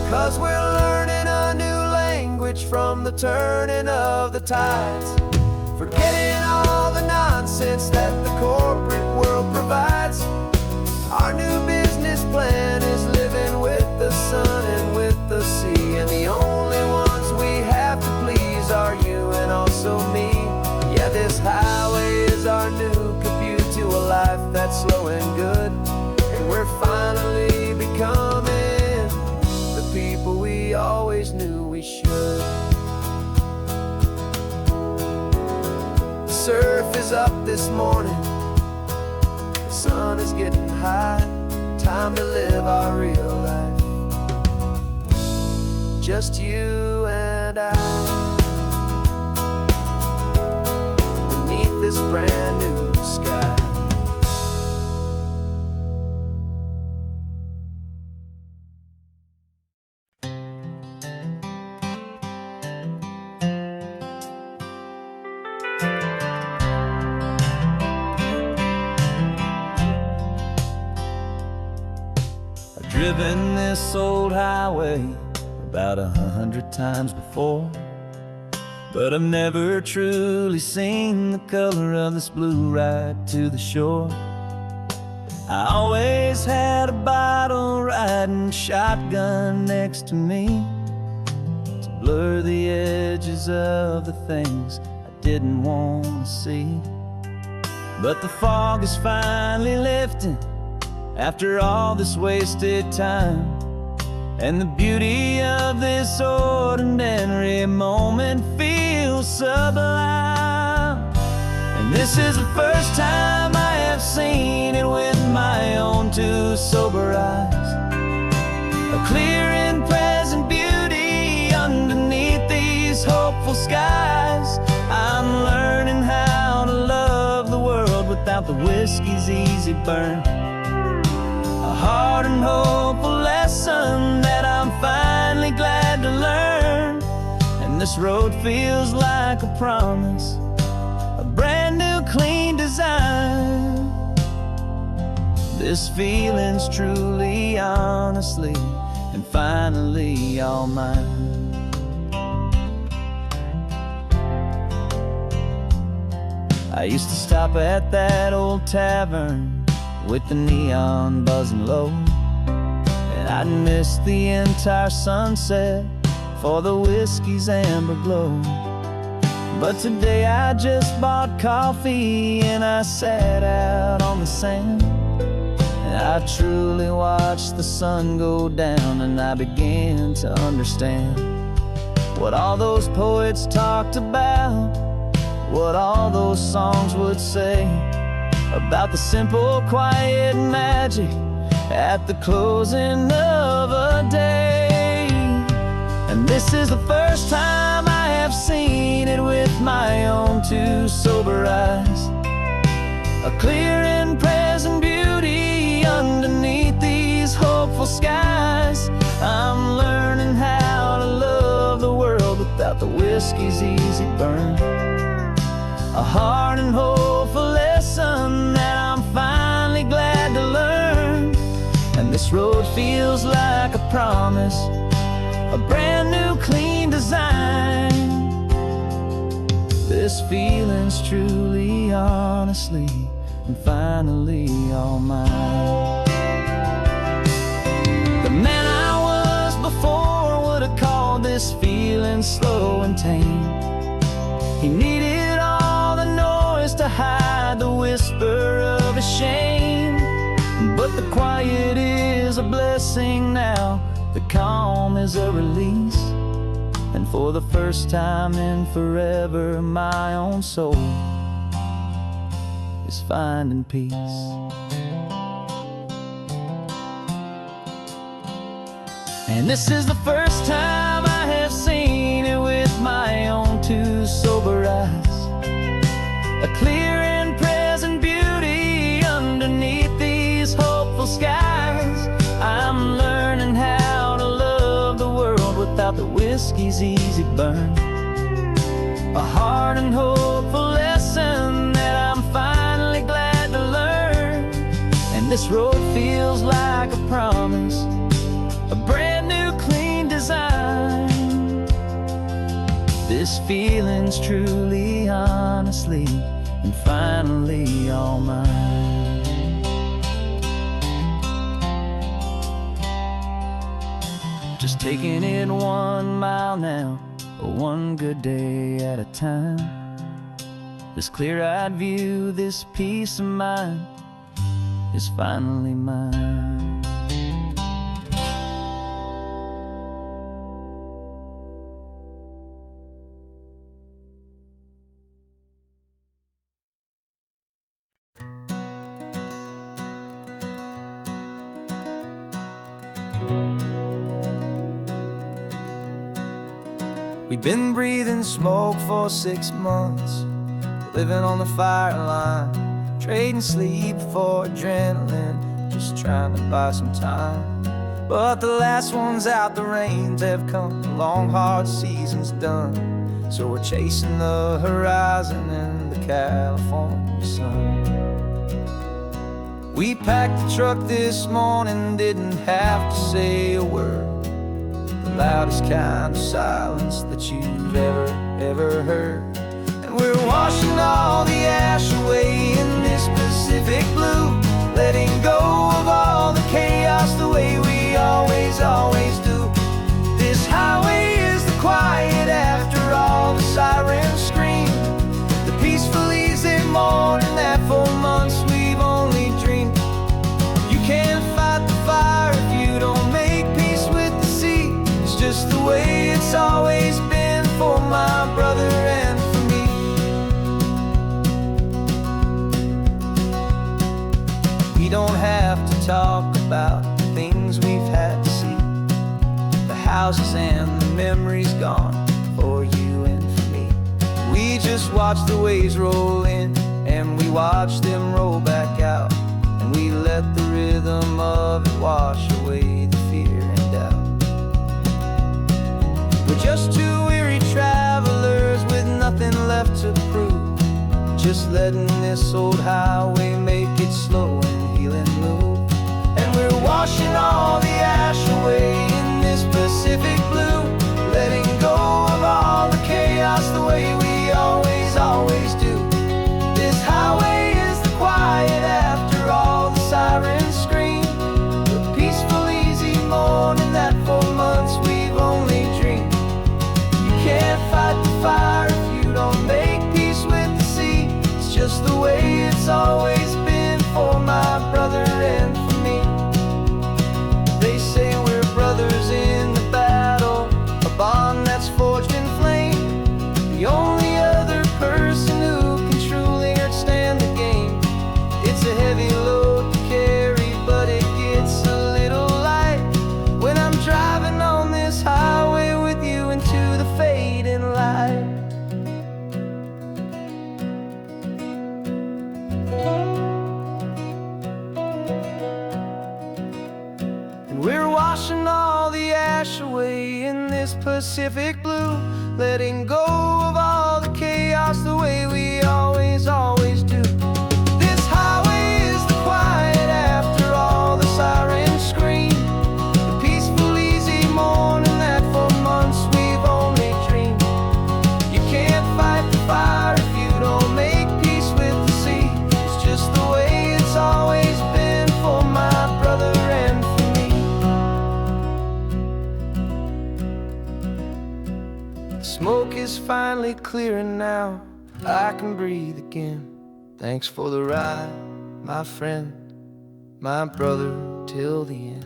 'Cause we're learning a new language from the turning of the tides, forgetting all the nonsense that the corporate world provides. Our new business plan is living with the sun and with the sea, and the only ones we have to please are you and also me. Yeah, this highway is our new commute to a life that's slow and good, and we're finally becoming the people we always knew we should. The surf is up this morning, the sun is getting high. Time to live our real life, just you and I, beneath this brand new sky. Driven this old highway about 100 times before, but I've never truly seen the color of this blue right to the shore. I always had a bottle riding shotgun next to me to blur the edges of the things I didn't want to see. But the fog is finally lifting after all this wasted time, and the beauty of this ordinary moment feels sublime. And this is the first time I have seen it with my own two sober eyes, a clear and present beauty underneath these hopeful skies. I'm learning how to love the world without the whiskey's easy burn, a hard and hopeful lesson that I'm finally glad to learn. And this road feels like a promise, a brand new clean design. This feeling's truly, honestly, and finally all mine. I used to stop at that old tavern with the neon buzzing low, and I'd miss the entire sunset for the whiskey's amber glow. But today I just bought coffee and I sat out on the sand, and I truly watched the sun go down, and I began to understand what all those poets talked about, what all those songs would say about the simple, quiet magic at the closing of a day. And this is the first time I have seen it with my own two sober eyes, a clear and present beauty underneath these hopeful skies. I'm learning how to love the world without the whiskey's easy burn, a hard and hopeful lesson that I'm finally glad to learn. And this road feels like a promise, a brand new clean design. This feeling's truly, honestly, and finally all mine. The man I was before would have called this feeling slow and tame. He needed all the noise to hide the whisper of a shame, but the quiet is a blessing now, the calm is a release, and for the first time in forever my own soul is finding peace. And this is the first time I have seen it with my own two sober eyes. A clear and present beauty underneath these hopeful skies. I'm learning how to love the world without the whiskey's easy burn. A hard and hopeful lesson that I'm finally glad to learn. And this road feels like a promise, a brand new clean design. This feeling's truly, honestly, and finally all mine. Just taking it 1 mile now, one good day at a time. This clear-eyed view, this peace of mind is finally mine. We've been breathing smoke for 6 months, living on the fire line, trading sleep for adrenaline, just trying to buy some time. But the last one's out, the rains have come, the long hard season's done. So we're chasing the horizon in the California sun. We packed the truck this morning, didn't have to say a word. The loudest kind of silence that you've ever heard. And we're washing all the ash away in this Pacific blue, letting go of all the chaos the way we always do. This highway is the quiet after all the sirens scream, the peaceful easy morning that for months we've only dreamed. You can't fight the fire if you don't make peace with the sea. It's just the way it's always been for my brother and for me. We don't have to talk about the things we've had to see, the houses and the memories gone for you and for me. We just watch the waves roll in and we watch them roll back out, and we let the rhythm of it wash away the fear and doubt. We're just two weary travelers with nothing left to prove, just letting this old highway make it slow and healing move. And we're washing all the ash away in this Pacific blue, letting go of all the chaos the way we always do. This highway is the quiet after all the sirens scream, the peaceful easy morning that for months we've only dreamed. You can't fight the fire if you don't make peace with the sea. It's just the way it's always been for my brother and for me. They say we're brothers in the battle, a bond that's forged in flame. The only other person who can truly understand the game. It's a heavy load to carry, but it gets a little light when I'm driving on this highway with you into the fading light. And we're washing all the ash away in this Pacific blue, letting go of all the chaos the way we always do. This highway is the quiet after all the sirens scream, the peaceful easy morning that for months we've only dreamed. You can't fight the fire if you don't make peace with the sea. It's just the way it's always been for my brother and for me. The smoke is finally clearing now, I can breathe again. Thanks for the ride, my friend, my brother, till the end.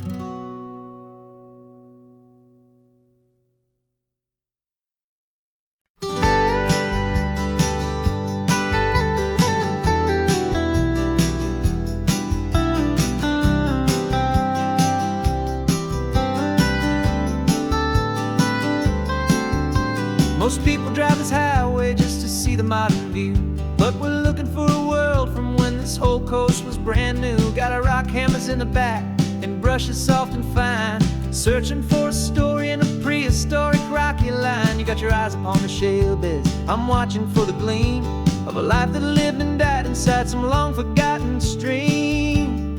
drive this highway just to see the modern view. But we're looking for a world from when this whole coast was brand new. Got our rock hammers in the back and brushes soft and fine, searching for a story in a prehistoric rocky line. You got your eyes upon the shale beds, I'm watching for the gleam of a life that lived and died inside some long-forgotten stream.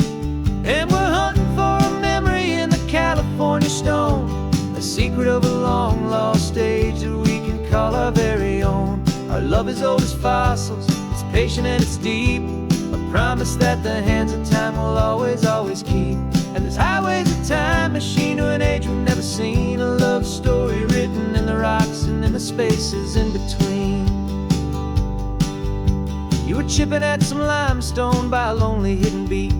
And we're hunting for a memory in the California stone, a secret of a long-lost age that we can call our very own. Our love is old as fossils, it's patient and it's deep, a promise that the hands of time will always, always keep. And this highway's a time machine to an age we've never seen, a love story written in the rocks and in the spaces in between. You were chipping at some limestone by a lonely hidden beach,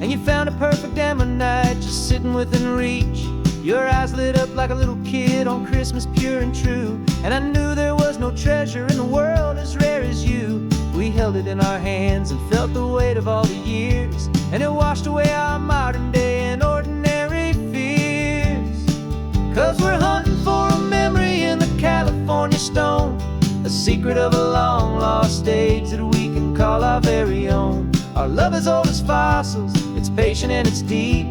and you found a perfect ammonite just sitting within reach. Your eyes lit up like a little kid on Christmas, pure and true. And I knew there was no treasure in the world as rare as you. We held it in our hands and felt the weight of all the years, and it washed away our modern day and ordinary fears. 'Cause we're hunting for a memory in the California stone, a secret of a long-lost age that we can call our very own. Our love is old as fossils, it's patient and it's deep,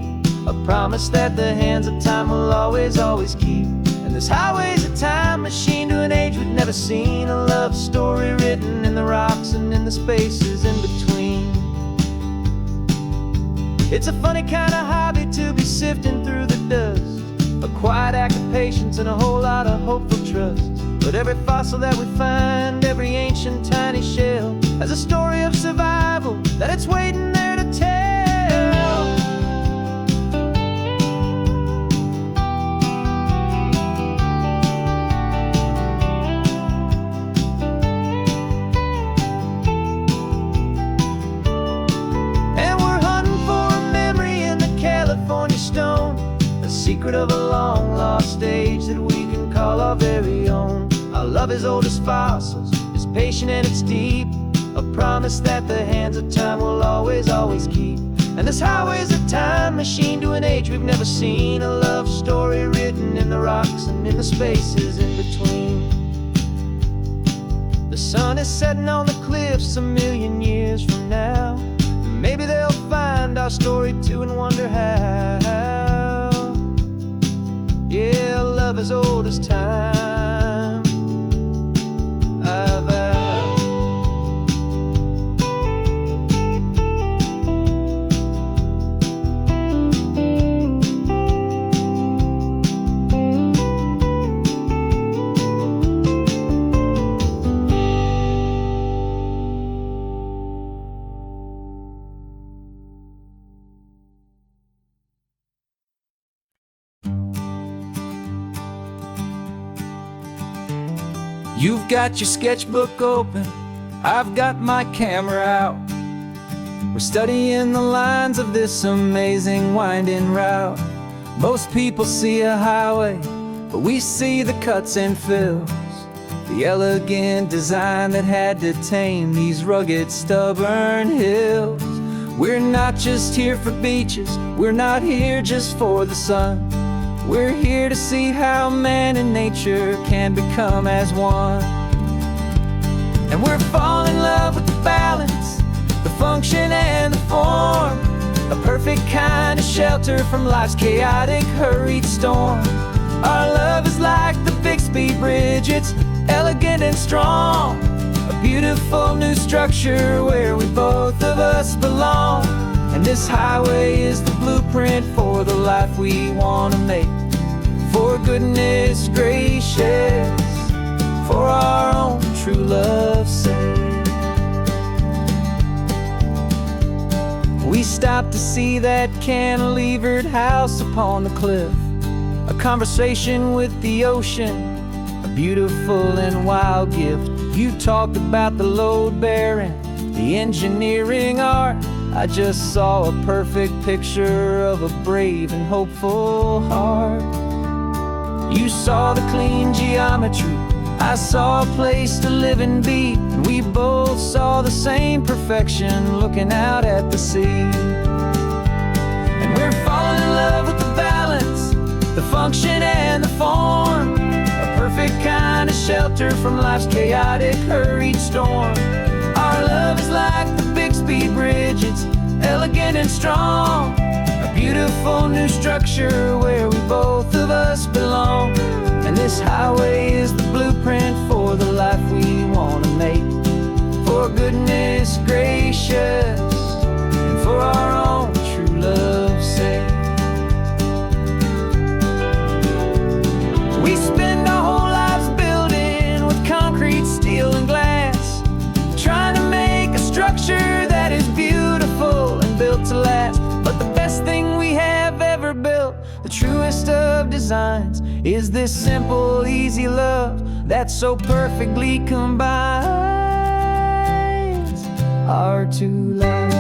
a promise that the hands of time will always, always keep. And this highway's a time machine to an age we've never seen, a love story written in the rocks and in the spaces in between. It's a funny kind of hobby to be sifting through the dust, a quiet act of patience and a whole lot of hopeful trust. But every fossil that we find, every ancient tiny shell, has a story of survival that it's waiting there to tell. And we're hunting for a memory in the California stone, a secret of a long-lost age that we can call our very own. Our love is old as fossils, it's patient and it's deep, a promise that the hands of time will always, always keep. And this highway's a time machine to an age we've never seen, a love story written in the rocks and in the spaces in between. The sun is setting on the cliffs a million years from now, maybe they'll find our story too and wonder how. Yeah, love is old as time. You've got your sketchbook open, I've got my camera out. We're studying the lines of this amazing winding route. Most people see a highway, but we see the cuts and fills, the elegant design that had to tame these rugged, stubborn hills. We're not just here for beaches, we're not here just for the sun. We're here to see how man and nature can become as one. And we're falling in love with the balance, the function and the form, a perfect kind of shelter from life's chaotic, hurried storm. Our love is like the Bixby Bridge, it's elegant and strong, a beautiful new structure where we both of us belong. And this highway is the blueprint for the life we want to make. For goodness gracious, for our own true love's sake. We stopped to see that cantilevered house upon the cliff, a conversation with the ocean, a beautiful and wild gift. You talked about the load bearing, the engineering art. I just saw a perfect picture of a brave and hopeful heart. You saw the clean geometry, I saw a place to live and be, and we both saw the same perfection looking out at the sea. And we're falling in love with the balance, the function and the form, a perfect kind of shelter from life's chaotic, hurried storm. Our love is like the Bixby Bridge, it's elegant and strong. A beautiful new structure where we both of us belong. And this highway is the blueprint for the life we want to make. For goodness gracious, and for our own true love's sake. We spend our whole lives building with concrete, steel, and glass, trying to make a structure that is beautiful and built to last. But the best thing we have ever built, the truest of designs, is this simple, easy love that so perfectly combines our two lives.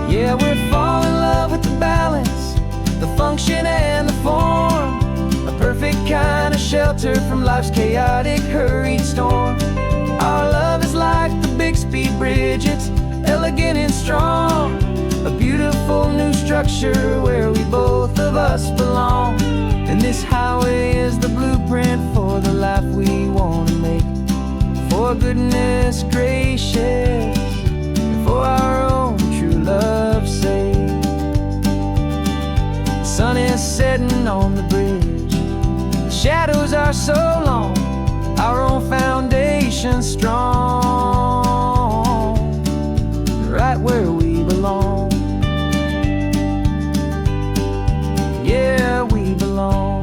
Yeah, we're falling in love with the balance, the function and the form. A perfect kind of shelter from life's chaotic, hurried storm. Our love is like the Bixby Bridge, it's elegant and strong. A beautiful new structure where we both of us belong. And this highway is the blueprint for the life we want to make. For goodness gracious, and for our own true love's sake. The sun is setting on the bridge, the shadows are so long, our own foundation strong, right where we belong. Yeah, we belong.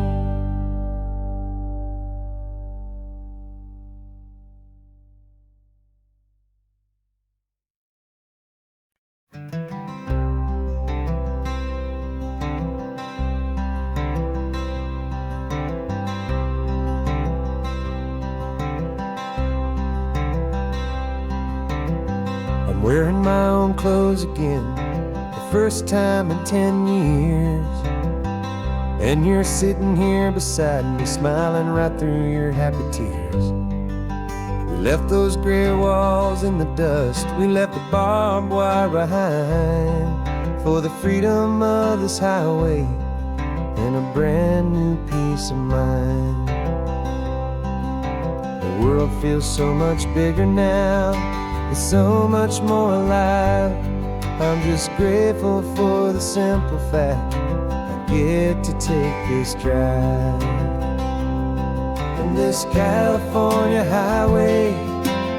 I'm wearing my own clothes again, the first time in 10 years. And you're sitting here beside me, smiling right through your happy tears. We left those gray walls in the dust, we left the barbed wire behind, for the freedom of this highway and a brand new peace of mind. The world feels so much bigger now, it's so much more alive. I'm just grateful for the simple fact I get to take this drive. And this California highway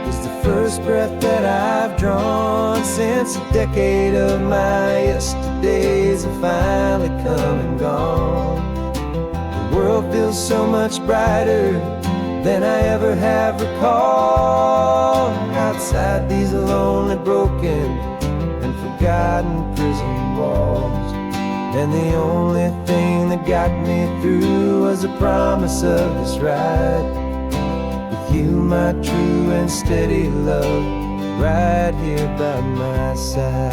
is the first breath that I've drawn since a decade of my yesterdays have finally come and gone. The world feels so much brighter than I ever have recalled. Outside these lonely, broken, and forgotten prison walls. And the only thing that got me through was the promise of this ride with you, my true and steady love, right here by my side.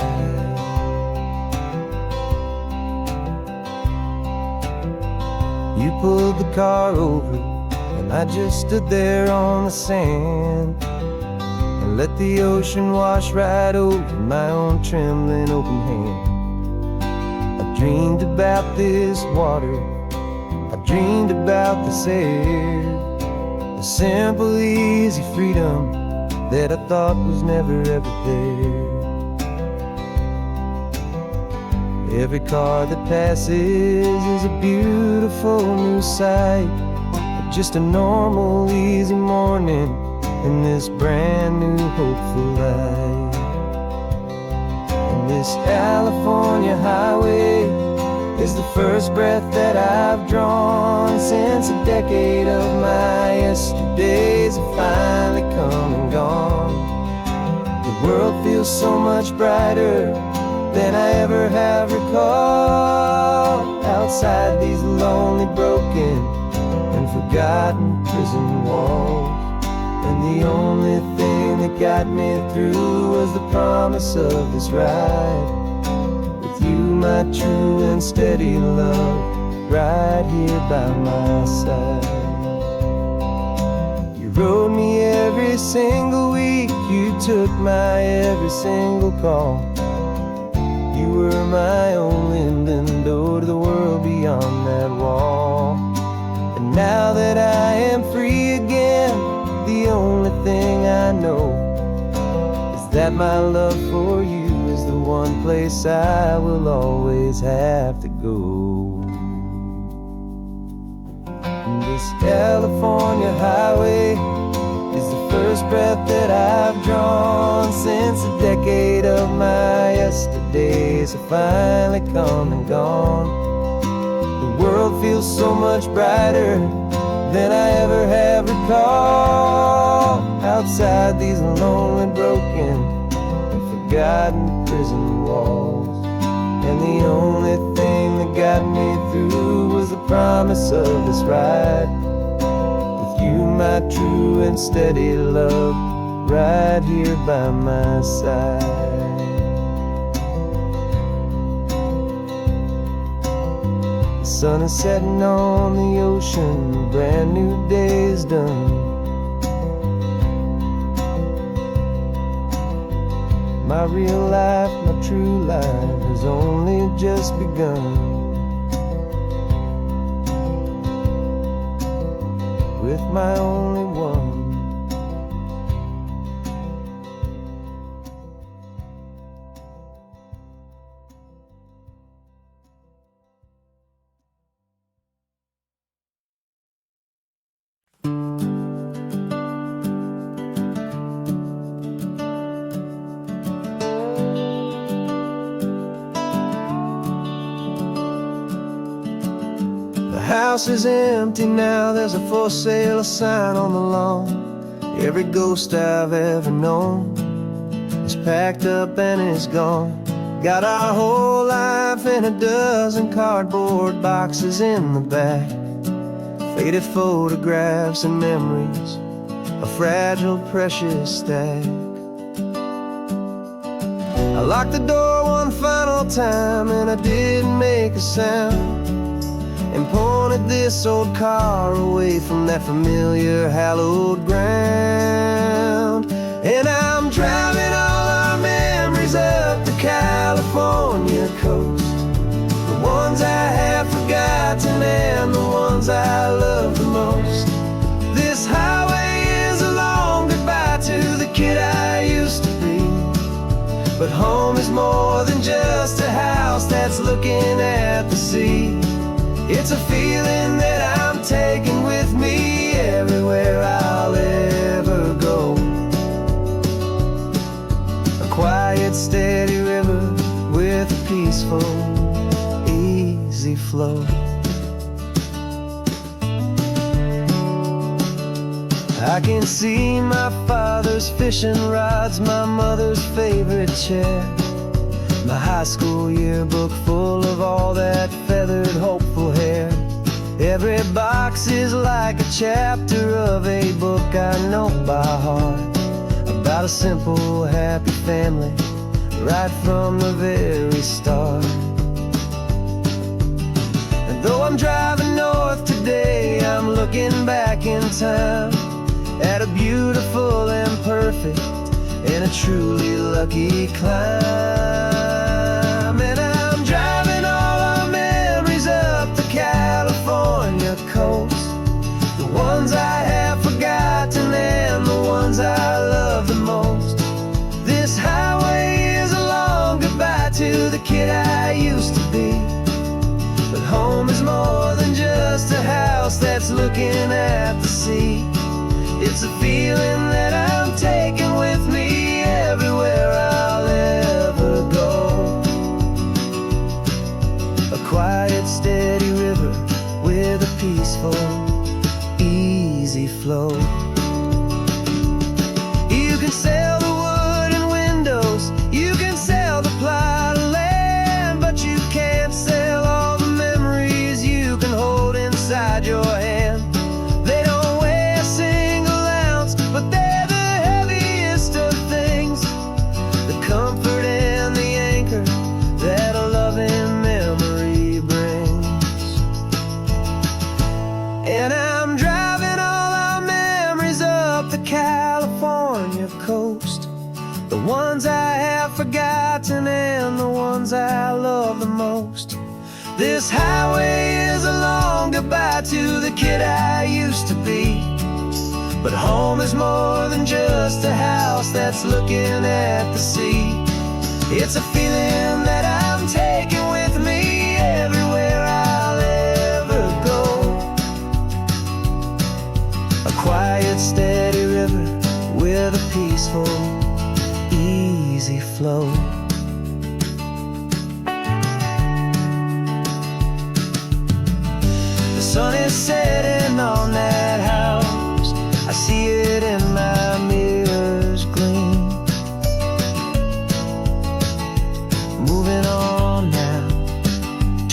You pulled the car over and I just stood there on the sand and let the ocean wash right over my own trembling open hand. I dreamed about this water, I dreamed about this air, the simple easy freedom that I thought was never ever there. Every car that passes is a beautiful new sight, just a normal easy morning in this brand new hopeful life. And this California highway is the first breath that I've drawn since a decade of my yesterdays have finally come and gone. The world feels so much brighter than I ever have recalled. Outside these lonely, broken, and forgotten prison walls. And the only thing that got me through was the promise of this ride with you, my true and steady love, right here by my side. You rode me every single week, you took my every single call. You were my only window to the world beyond that wall. And now that I am free again, the only thing I know is that my love for you is the one place I will always have to go. And this California highway is the first breath that I've drawn since a decade of my yesterdays have finally come and gone. The world feels so much brighter than I ever have recalled. Outside these lonely, broken, and forgotten prison walls. And the only thing that got me through was the promise of this ride. With you, my true and steady love, right here by my side. The sun is setting on the ocean, a brand new day is done. My real life, my true life has only just begun. With my only one. The house is empty now, there's a for sale sign on the lawn. Every ghost I've ever known is packed up and is gone. Got our whole life in a dozen cardboard boxes in the back. Faded photographs and memories, a fragile, precious stack. I locked the door one final time and I didn't make a sound, and pointed this old car away from that familiar hallowed ground. And I'm driving all our memories up the California coast, the ones I have forgotten and the ones I love the most. This highway is a long goodbye to the kid I used to be. But home is more than just a house that's looking at the sea. It's a feeling that I'm taking with me everywhere I'll ever go. A quiet, steady river with a peaceful, easy flow. I can see my father's fishing rods, my mother's favorite chair, my high school yearbook full of all that feathered, hopeful hair. Every box is like a chapter of a book I know by heart, about a simple, happy family right from the very start. And though I'm driving north today, I'm looking back in time at a beautiful and perfect and a truly lucky climb. And I'm driving all our memories up the California coast, the ones I have forgotten and the ones I love the most. This highway is a long goodbye to the kid I used to be. But home is more than just a house that's looking at the sea. It's a feeling that I'm taking with me everywhere I'll ever go. A quiet, steady river with a peaceful, easy flow. You can sell the wood and windows, you can sell the plot of land, but you can't sell all the memories you can hold inside your hand. They don't weigh a single ounce, but they're the heaviest of things, the comfort and the anchor that a loving ones I have forgotten and the ones I love the most. This highway is a long goodbye to the kid I used to be. But home is more than just a house that's looking at the sea. It's a feeling that I'm taking with me everywhere I'll ever go. A quiet, steady river with a peaceful, easy flow. The sun is setting on that house. I see it in my mirror's gleam. Moving on now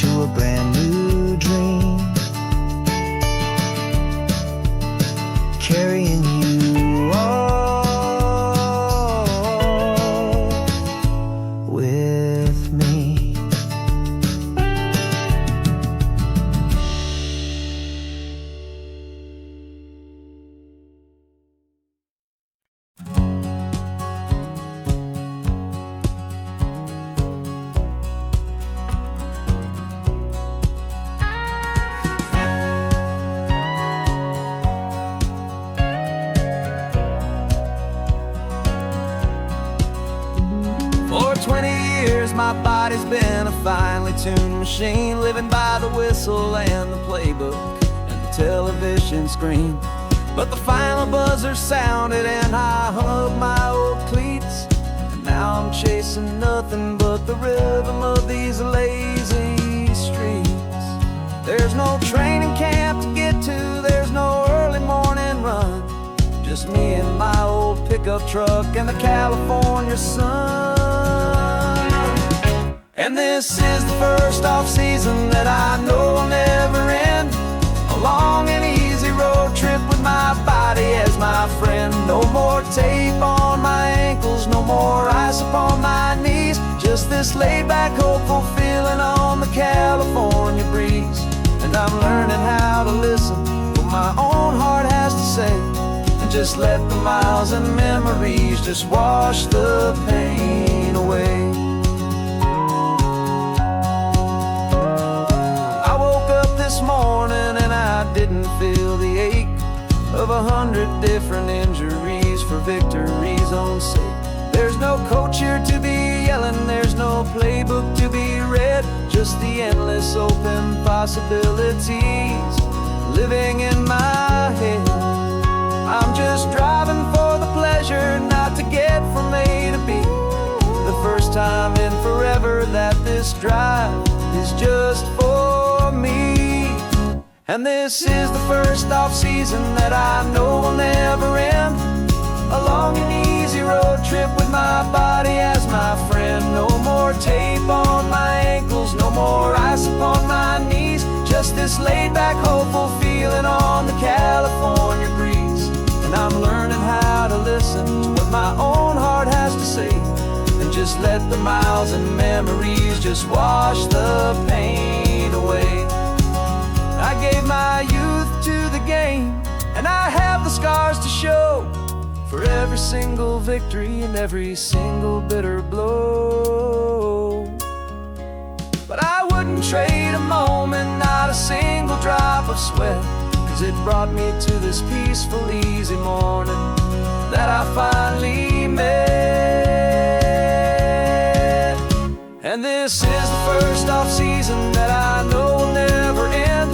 to a brand new dream. Carrying you all with me. For 20 years my body's been a finely tuned machine, living by the whistle and the playbook and the television screen. But the final buzzer sounded and I hung up my old cleats, and now I'm chasing nothing but the rhythm of these lazy streets. There's no training camp to get to, there's no early morning run, just me and my old pickup truck and the California sun. And this is the first off-season that I know will never end. A long and easy road trip with my body as my friend. No more tape on my ankles, no more ice upon my knees. Just this laid-back, hopeful feeling on the California breeze. And I'm learning how to listen to what my own heart has to say, and just let the miles and memories just wash the pain away. I woke up this morning and I didn't feel the ache of 100 different injuries for victory's own sake. There's no coach here to be yelling, there's no playbook to be read, just the endless open possibilities living in my head. I'm just driving for the pleasure, not to get from A to B. The first time in forever that this drive is just for me. And this is the first off-season that I know will never end. A long and easy road trip with my body as my friend. No more tape on my ankles, no more ice upon my knees. Just this laid-back, hopeful feeling on the California breeze. And I'm learning how to listen to what my own heart has to say, and just let the miles and memories just wash the pain away. I gave my youth to the game, and I have the scars to show for every single victory and every single bitter blow. But I wouldn't trade a moment, not a single drop of sweat, 'cause it brought me to this peaceful, easy morning that I finally met. And this is the first off-season that I know will never end.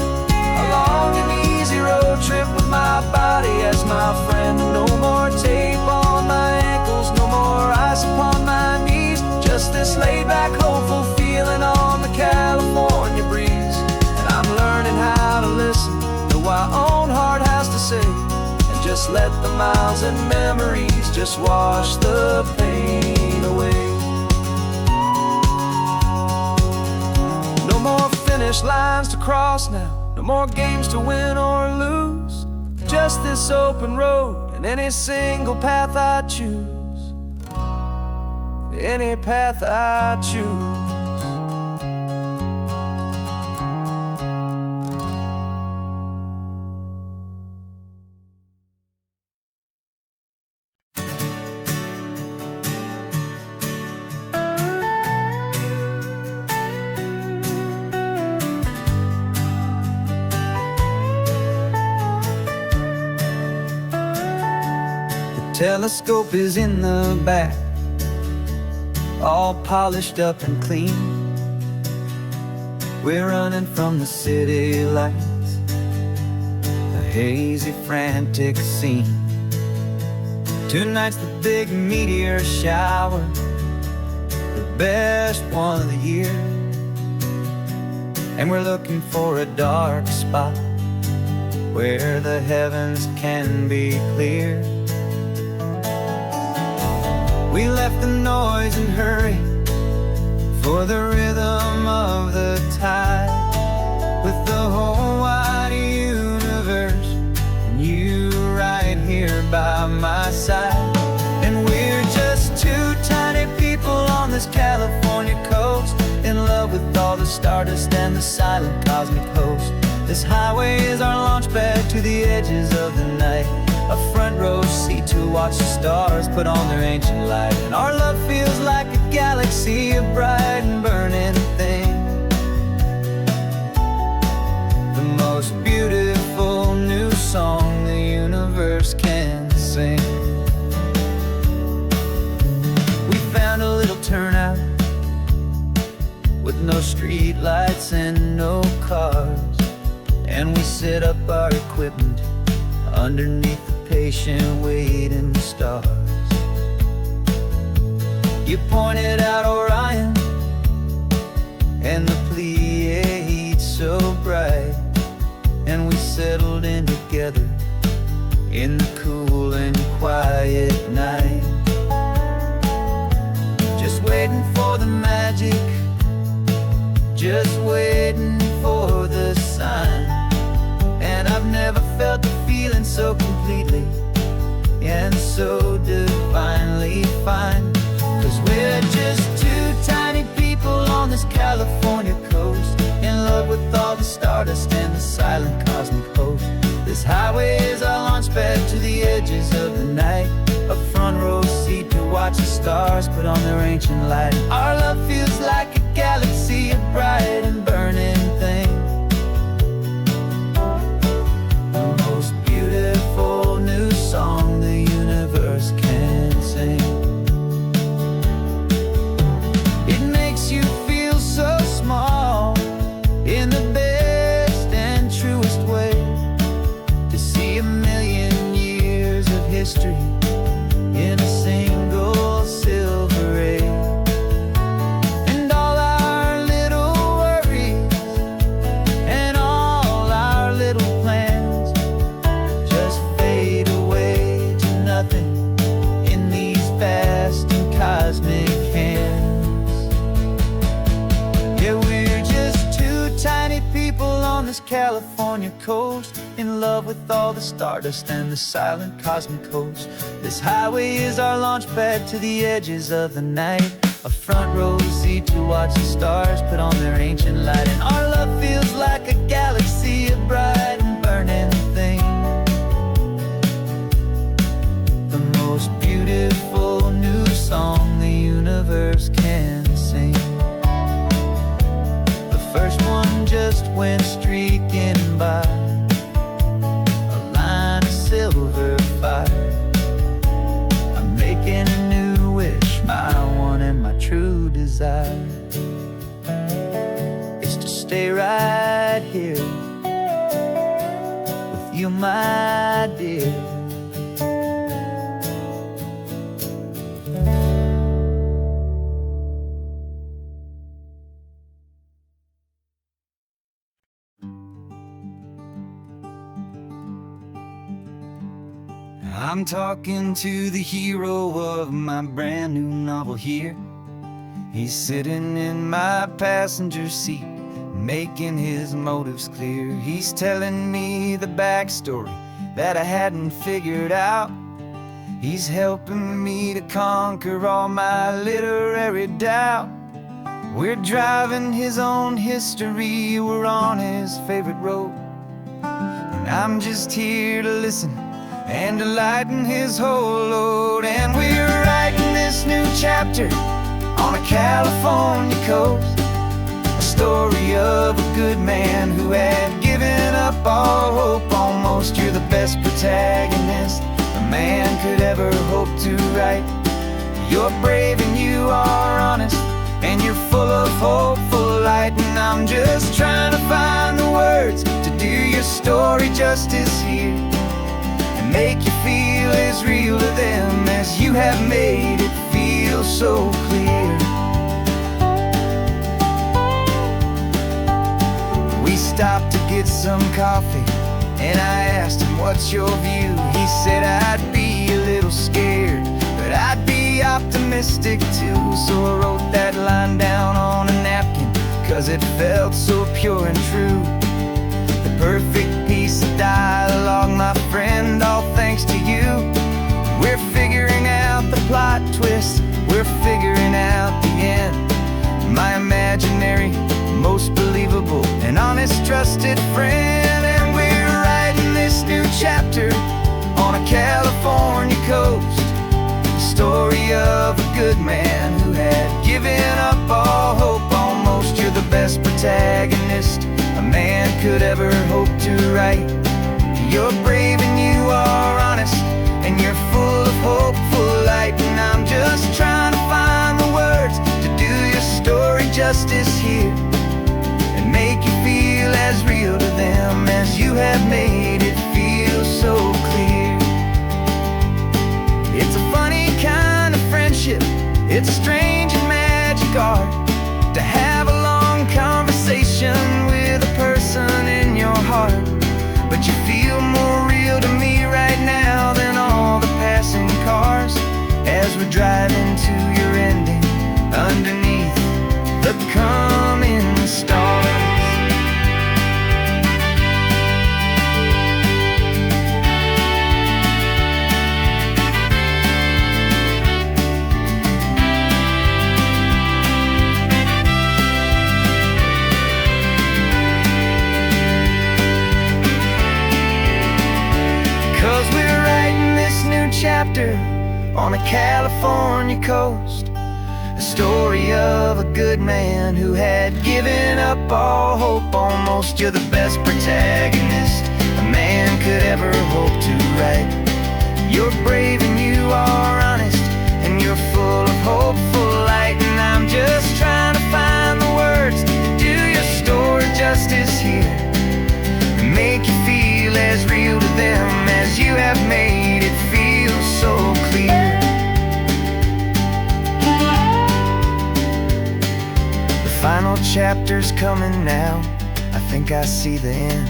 A long and easy road trip with my body as my friend. No more tape on my ankles, no more ice upon my knees. Just this laid-back, hopeful feeling on the California breeze. And I'm learning how to listen to what my own heart has to say, and just let the miles and memories just wash the pain away. No more finish lines to cross now, no more games to win or lose. Just this open road and any single path I choose. Any path I choose. Telescope is in the back, all polished up and clean. We're running from the city lights, a hazy, frantic scene. Tonight's the big meteor shower, the best one of the year. And we're looking for a dark spot where the heavens can be clear. We left the noise and hurry for the rhythm of the tide, with the whole wide universe and you right here by my side. And we're just two tiny people on this California coast, in love with all the stardust and the silent cosmic host. This highway is our launch pad to the edges of the night, a front row seat to watch the stars put on their ancient light. And our love feels like a galaxy, a bright and burning thing, the most beautiful new song the universe can sing. We found a little turnout with no street lights and no cars, and we set up our equipment underneath the patient waiting stars. You pointed out Orion and the Pleiades so bright, and we settled in together in the cool and quiet night, just waiting for the magic, just waiting for the sign. And I've never felt the feeling so completely and so divinely fine, 'cause we're just two tiny people on this California coast, in love with all the stardust and the silent cosmic host. This highway is our launch pad to the edges of the night, a front row seat to watch the stars put on their ancient light. Our love feels like a galaxy, a bright and burning thing, the most beautiful new song the universe can sing. It makes you feel so small in the best and truest way, to see a million years of history in a single silver ray. And all our little worries and all our little plans just fade away to nothing in these vast and cosmic hands. Yeah, we're just two tiny people on this California coast, in love with all the stardust and the silent cosmic host. This highway is our launch pad to the edges of the night, a front row seat to watch the stars put on their ancient light. And our love feels like a galaxy, a bright and burning thing, the most beautiful new song the universe can sing. The first one just went streaking by, a line of silver fire. I'm making a new wish, my one and my true desire is to stay right here with you, my dear. I'm talking to the hero of my brand new novel here. He's sitting in my passenger seat, making his motives clear. He's telling me the backstory that I hadn't figured out. He's helping me to conquer all my literary doubt. We're driving his own history, we're on his favorite road, and I'm just here to listen and to lighten his whole load. And we're writing this new chapter on a California coast, a story of a good man who had given up all hope almost. You're the best protagonist, the man could ever hope to write. You're brave and you are honest, and you're full of hope, full of light. And I'm just trying to find the words to do your story justice here, and make you feel as real to them as you have made it feel so clear. We stopped to get some coffee, and I asked him, what's your view? He said, I'd be a little scared, but I'd be optimistic too. So I wrote that line down on a napkin, 'cause it felt so pure and true. The perfect piece of dialogue, my friend, all thanks to you. We're figuring out the plot twist, we're figuring out the end. My imaginary, most believable and honest trusted friend. And we're writing this new chapter on a California coast, the story of a good man who had given up all hope almost. You're the best protagonist a man could ever hope to write. You're brave and you are honest, and you're full of hope, full of light. And I'm just trying to find the words to do your story justice here, and make you feel as real to them as you have made it feel so clear. It's a funny kind of friendship, it's strange and magic art to have a long conversation with a person in your heart. But you feel more real to me right now than all the passing cars, as we're driving to your ending underneath the coming stars. 'Cause we're writing this new chapter on a California coast, a story of a good man who had given up all hope almost. You're the best protagonist a man could ever hope to write. You're brave and you are honest, and you're full of hope, full of light. And I'm just trying to find the words to do your story justice here, and make you feel as real to them as you have made it feel so clear. The final chapter's coming now, I think I see the end.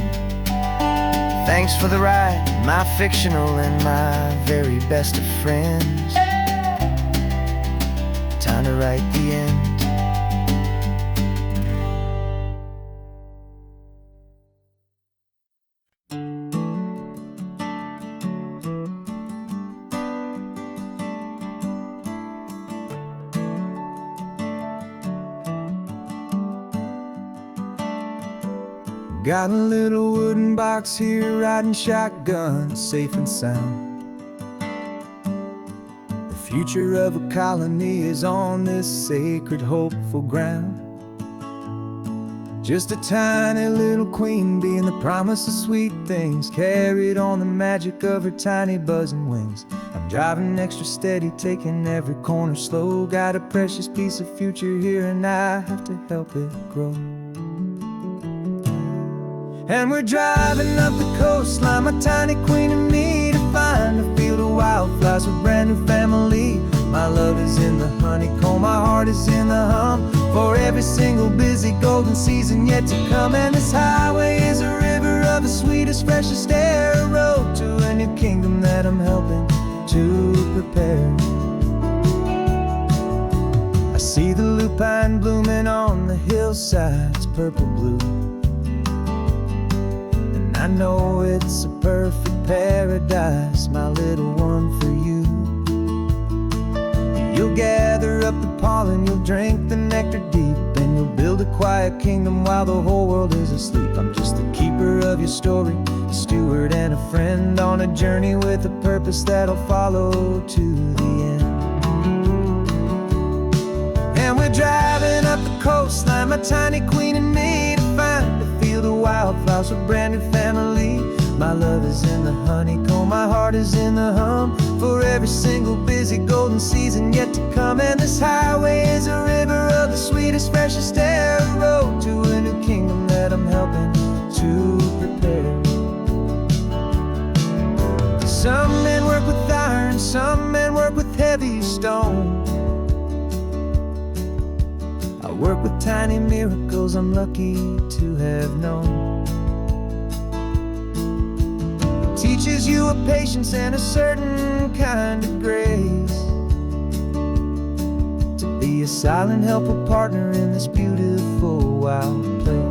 Thanks for the ride, my fictional and my very best of friends. Time to write the end. Got a little wooden box here, riding shotgun, safe and sound. The future of a colony is on this sacred, hopeful ground. Just a tiny little queen bee and the promise of sweet things, carried on the magic of her tiny buzzing wings. I'm driving extra steady, taking every corner slow. Got a precious piece of future here and I have to help it grow. And we're driving up the coastline, my tiny queen and me, to find a field of wildflowers with brand new family. My love is in the honeycomb, my heart is in the hum, for every single busy golden season yet to come. And this highway is a river of the sweetest, freshest air, a road to a new kingdom that I'm helping to prepare. I see the lupine blooming on the hillsides, purple blue, I know it's a perfect paradise, my little one, for you. You'll gather up the pollen, you'll drink the nectar deep, and you'll build a quiet kingdom while the whole world is asleep. I'm just the keeper of your story, a steward and a friend, on a journey with a purpose that'll follow to the end. And we're driving up the coastline, my tiny queen and me, to find a field of wildflowers with brand new family. My love is in the honeycomb, my heart is in the hum. For every single busy golden season yet to come. And this highway is a river of the sweetest, freshest air, a road to a new kingdom that I'm helping to prepare. Some men work with iron, some men work with heavy stone. I work with tiny miracles I'm lucky to have known. Teaches you a patience and a certain kind of grace, to be a silent, helpful partner in this beautiful, wild place.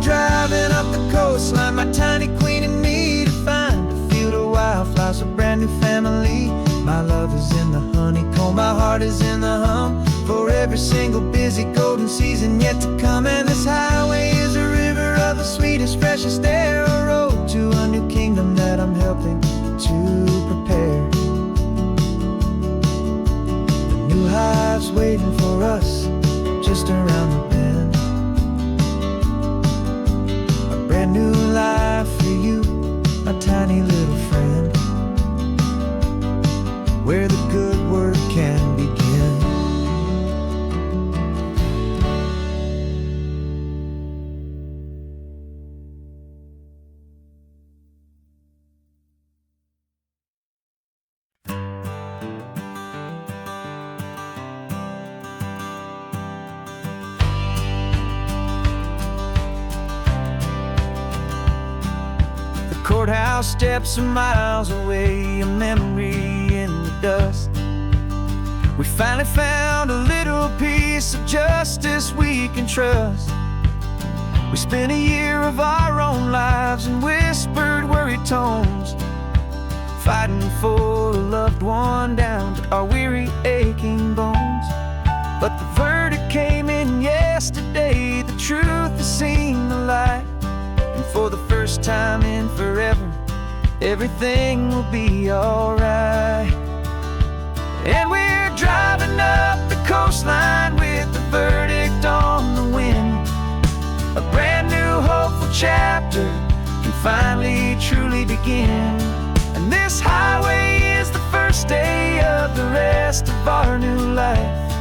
Driving up the coastline, my tiny queen and me, to find a field of wildflowers, a brand new family. My love is in the honeycomb, my heart is in the hum. For every single busy golden season yet to come. And this highway is a river of the sweetest, freshest air, a road to a new kingdom that I'm helping to prepare. The new hive's waiting for us just around the bend. Brand new life for you, my tiny little friend, where the good work can begin. Courthouse steps are miles away, a memory in the dust. We finally found a little piece of justice we can trust. We spent a year of our own lives in whispered, worried tones, fighting for a loved one down to our weary, aching bones. But the verdict came in yesterday, the truth has seen the light. And for the first time in forever, everything will be alright. And we're driving up the coastline with the verdict on the wind. A brand new hopeful chapter can finally truly begin. And this highway is the first day of the rest of our new life,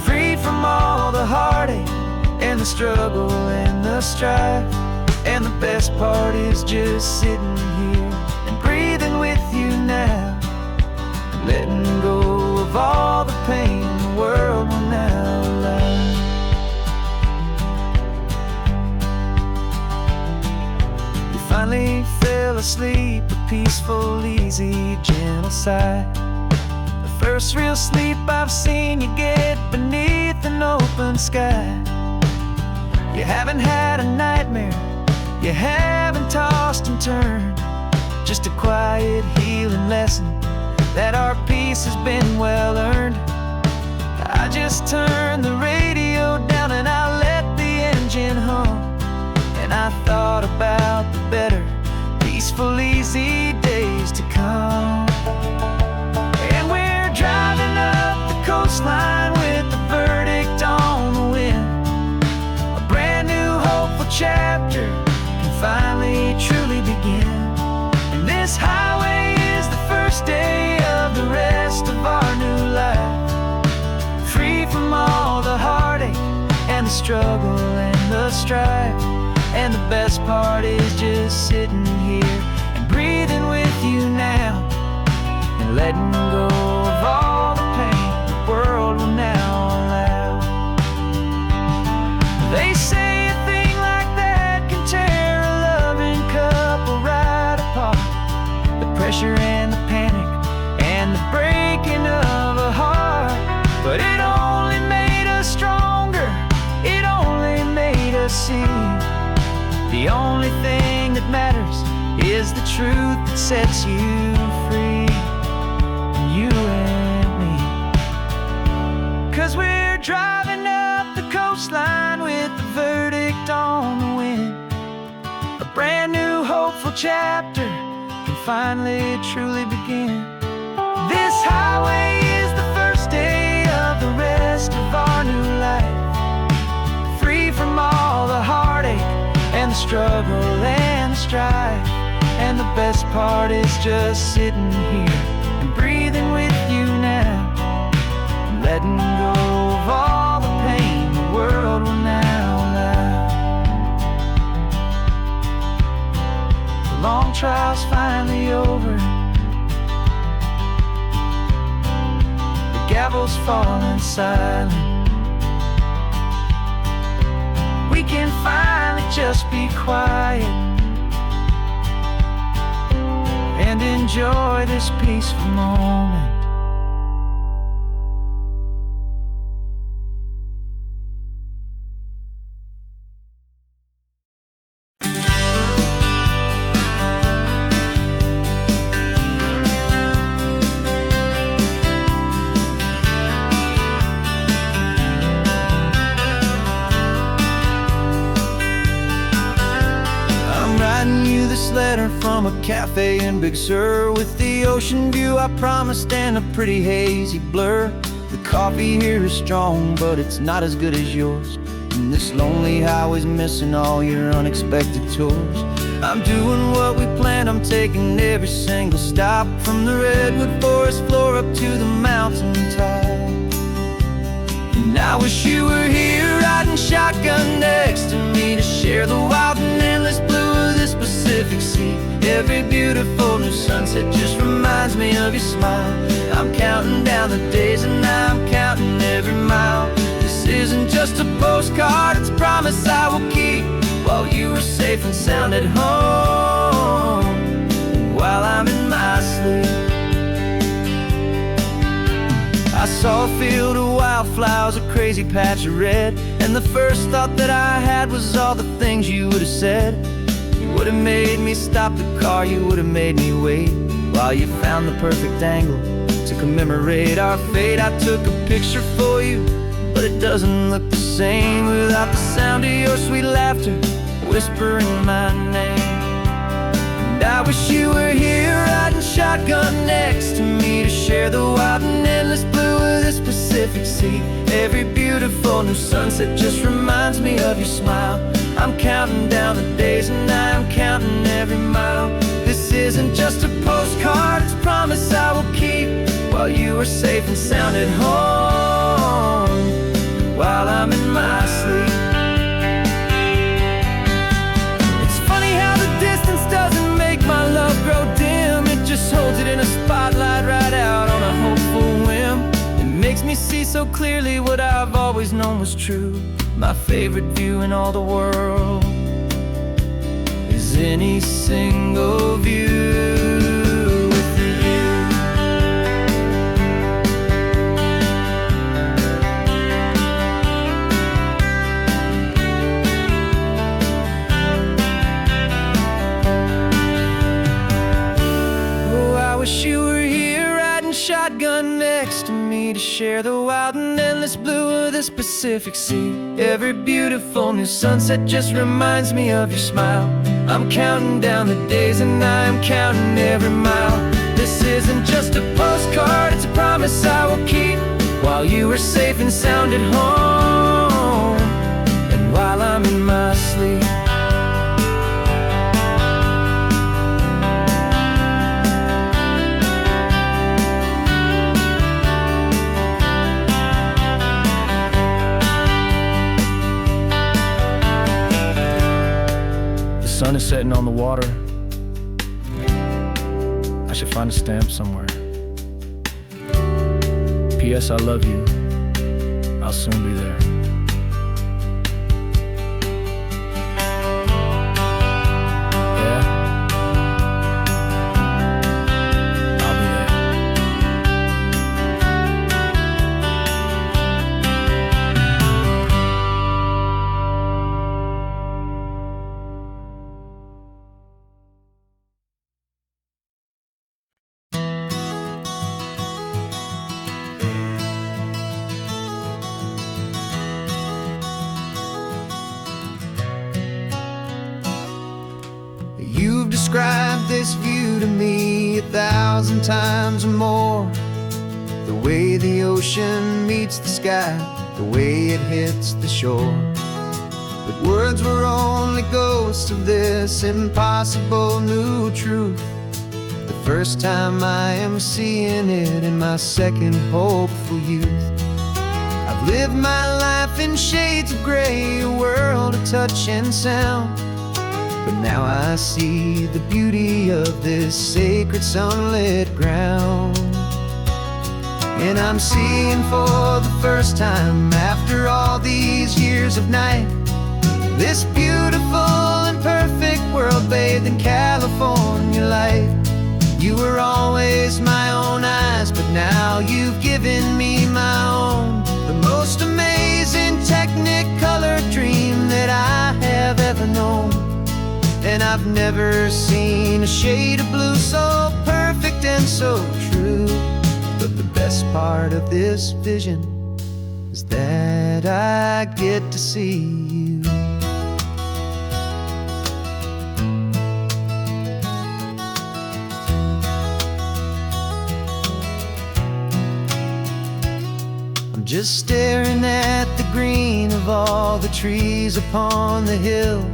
free from all the heartache and the struggle and the strife. And the best part is just sitting here and breathing with you now, and letting go of all the pain the world will now allow. You finally fell asleep, a peaceful, easy, gentle sigh. The first real sleep I've seen you get beneath an open sky. You haven't had a nightmare, you haven't tossed and turned, just a quiet healing lesson that our peace has been well earned. I just turned the radio down and I let the engine hum, and I thought about the better, peaceful, easy days to come. And we're driving up the coastline with the verdict on the wind. A brand new hopeful chapter finally truly begin. And this highway is the first day of the rest of our new life, free from all the heartache and the struggle and the strife. And the best part is just sitting here and breathing with you now, and letting go of all the pain the world will now allow. They say a thing like that can tear a loving couple right apart. The pressure and the panic and the breaking of a heart. But it only made us stronger, it only made us see the only thing that matters is the truth that sets you free, you and me. 'Cause we're driving up the coastline with the verdict on the wind. A brand new hopeful chapter can finally truly begin. This highway is the first day of the rest of our new life, free from all the heartache and the struggle and the strife. And the best part is just sitting here and breathing with you now, letting go of all the pain the world will now allow. The long trial's finally over, the gavel's falling silent. We can finally just be quiet and enjoy this peaceful moment. This letter from a cafe in Big Sur, with the ocean view I promised and a pretty hazy blur. The coffee here is strong, but it's not as good as yours, and this lonely highway's missing all your unexpected tours. I'm doing what we planned, I'm taking every single stop, from the redwood forest floor up to the mountain top. And I wish you were here riding shotgun next to me to share the wild and endless blue of this Pacific Sea. Every beautiful new sunset just reminds me of your smile. I'm counting down the days and I'm counting every mile. This isn't just a postcard, it's a promise I will keep, while you are safe and sound at home, while I'm in my sleep. I saw a field of wildflowers, a crazy patch of red, and the first thought that I had was all the things you would have said. You would have made me stop the car, you would have made me wait, while you found the perfect angle to commemorate our fate. I took a picture for you, but it doesn't look the same without the sound of your sweet laughter whispering my name. And I wish you were here riding shotgun next to me to share the wild and endless blue of this Pacific Sea. Every beautiful new sunset just reminds me of your smile. I'm counting down the days and I'm counting every mile. This isn't just a postcard, it's a promise I will keep, while you are safe and sound at home, while I'm in my sleep. It's funny how the distance doesn't make my love grow dim, it just holds it in a spotlight right out on a hopeful whim. It makes me see so clearly what I've always known was true. My favorite view in all the world is any single view with you. Oh, I wish you were here riding shotgun next to me to share the wild and endless blue of this Pacific Sea. Every beautiful new sunset just reminds me of your smile. I'm counting down the days and I'm counting every mile. This isn't just a postcard, it's a promise I will keep, while you are safe and sound at home, and while I'm in my sleep. The sun is setting on the water. I should find a stamp somewhere. P.S. I love you. I'll soon be there. described this view to me 1,000 times or more. The way the ocean meets the sky, the way it hits the shore. But words were only ghosts of this impossible new truth. The first time I am seeing it in my second hopeful youth. I've lived my life in shades of gray, a world of touch and sound. But now I see the beauty of this sacred sunlit ground. And I'm seeing for the first time, after all these years of night, this beautiful and perfect world bathed in California light. You were always my own eyes, but now you've given me my own. The most amazing technicolor dream that I have ever known. And I've never seen a shade of blue so perfect and so true. But the best part of this vision is that I get to see you. I'm just staring at the green of all the trees upon the hill.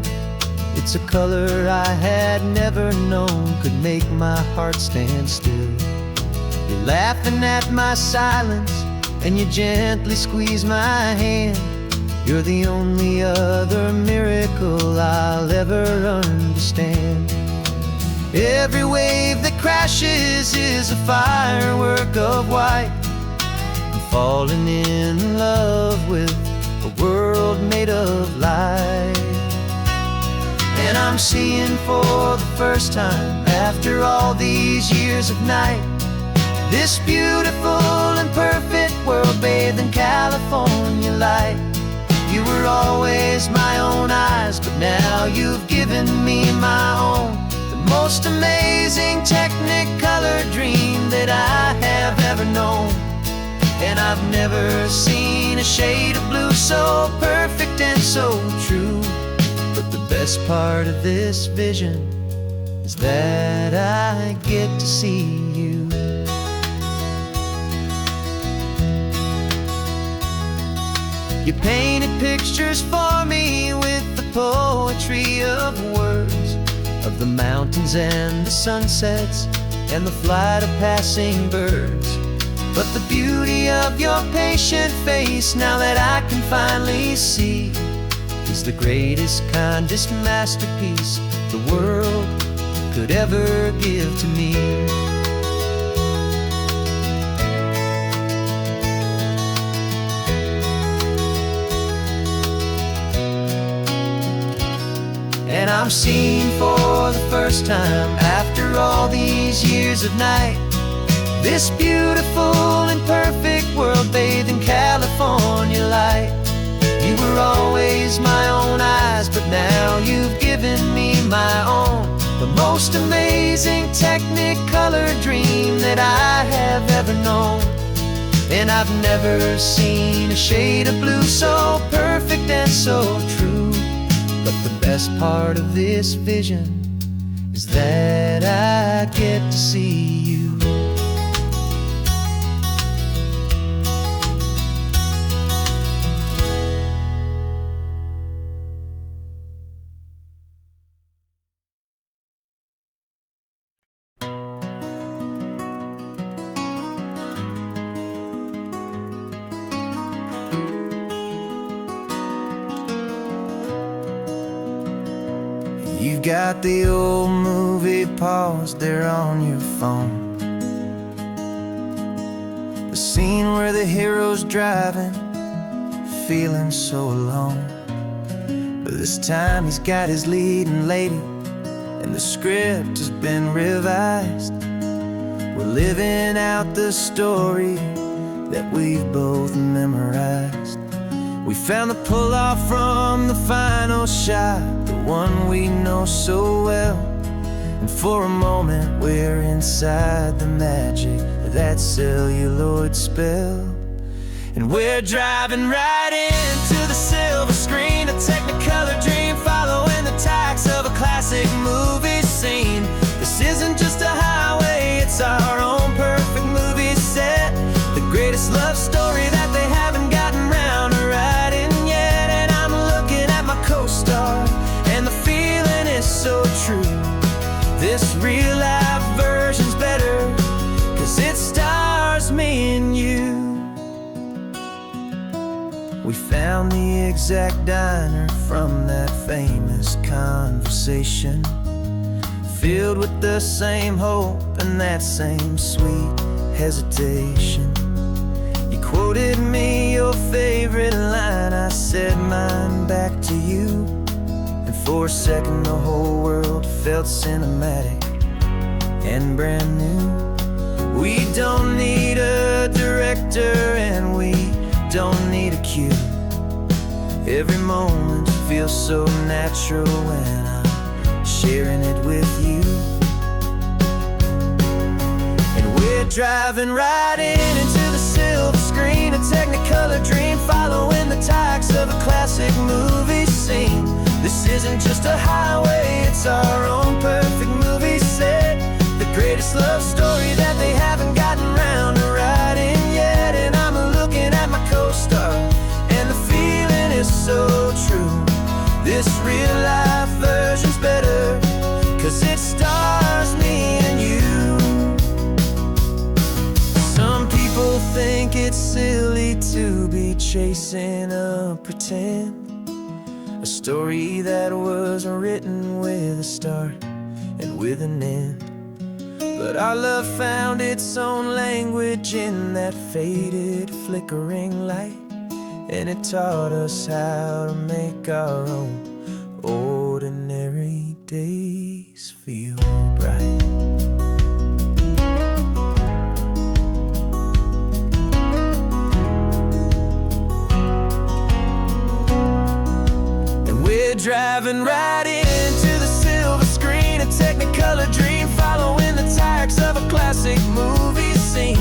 It's a color I had never known could make my heart stand still. You're laughing at my silence, and you gently squeeze my hand. You're the only other miracle I'll ever understand. Every wave that crashes is a firework of white. I'm falling in love with a world made of light. And I'm seeing for the first time, after all these years of night, this beautiful and perfect world bathed in California light. You were always my own eyes, but now you've given me my own. The most amazing technicolor dream that I have ever known. And I've never seen a shade of blue so perfect and so true. But the best part of this vision is that I get to see you. You painted pictures for me with the poetry of words, of the mountains and the sunsets and the flight of passing birds. But the beauty of your patient face, now that I can finally see, is the greatest, kindest masterpiece the world could ever give to me. And I'm seeing for the first time, after all these years of night, this beautiful and perfect world bathed in California light. You were always my own eyes, but now you've given me my own. The most amazing technicolor dream that I have ever known. And I've never seen a shade of blue so perfect and so true. But the best part of this vision is that I get to see you. You've got the old movie paused there on your phone, the scene where the hero's driving, feeling so alone. But this time he's got his leading lady, and the script has been revised. We're living out the story that we've both memorized. We found the pull-off from the final shot, the one we know so well. And for a moment we're inside the magic of that celluloid spell. And we're driving right into the silver screen, a technicolor dream following the tacks of a classic movie scene. found the exact diner from that famous conversation, filled with the same hope and that same sweet hesitation. You quoted me your favorite line, I said mine back to you, and for a second the whole world felt cinematic and brand new. We don't need a director and we don't need a cue. Every moment feels so natural when I'm sharing it with you. And we're driving right into the silver screen, a technicolor dream, following the tacks of a classic movie scene. This isn't just a highway, it's our own perfect movie set, the greatest love story that they haven't gotten round to writing yet. And I'm looking at my co-star, and the feeling is so true. This real life version's better, 'cause it stars me and you. Some people think it's silly to be chasing a pretend, a story that was written with a start and with an end. But our love found its own language in that faded, flickering light, and it taught us how to make our own ordinary days feel bright. And we're driving right into the silver screen, a technicolor dream, following the tacks of a classic movie scene.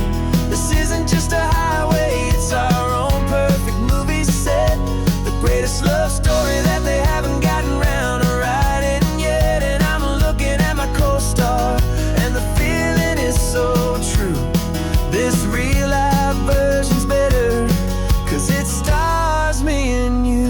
This isn't just a highway, it's our own perfect movie set, the greatest love story that they haven't gotten round to writing yet. And I'm looking at my co-star, and the feeling is so true. This real life version's better, 'cause it stars me and you.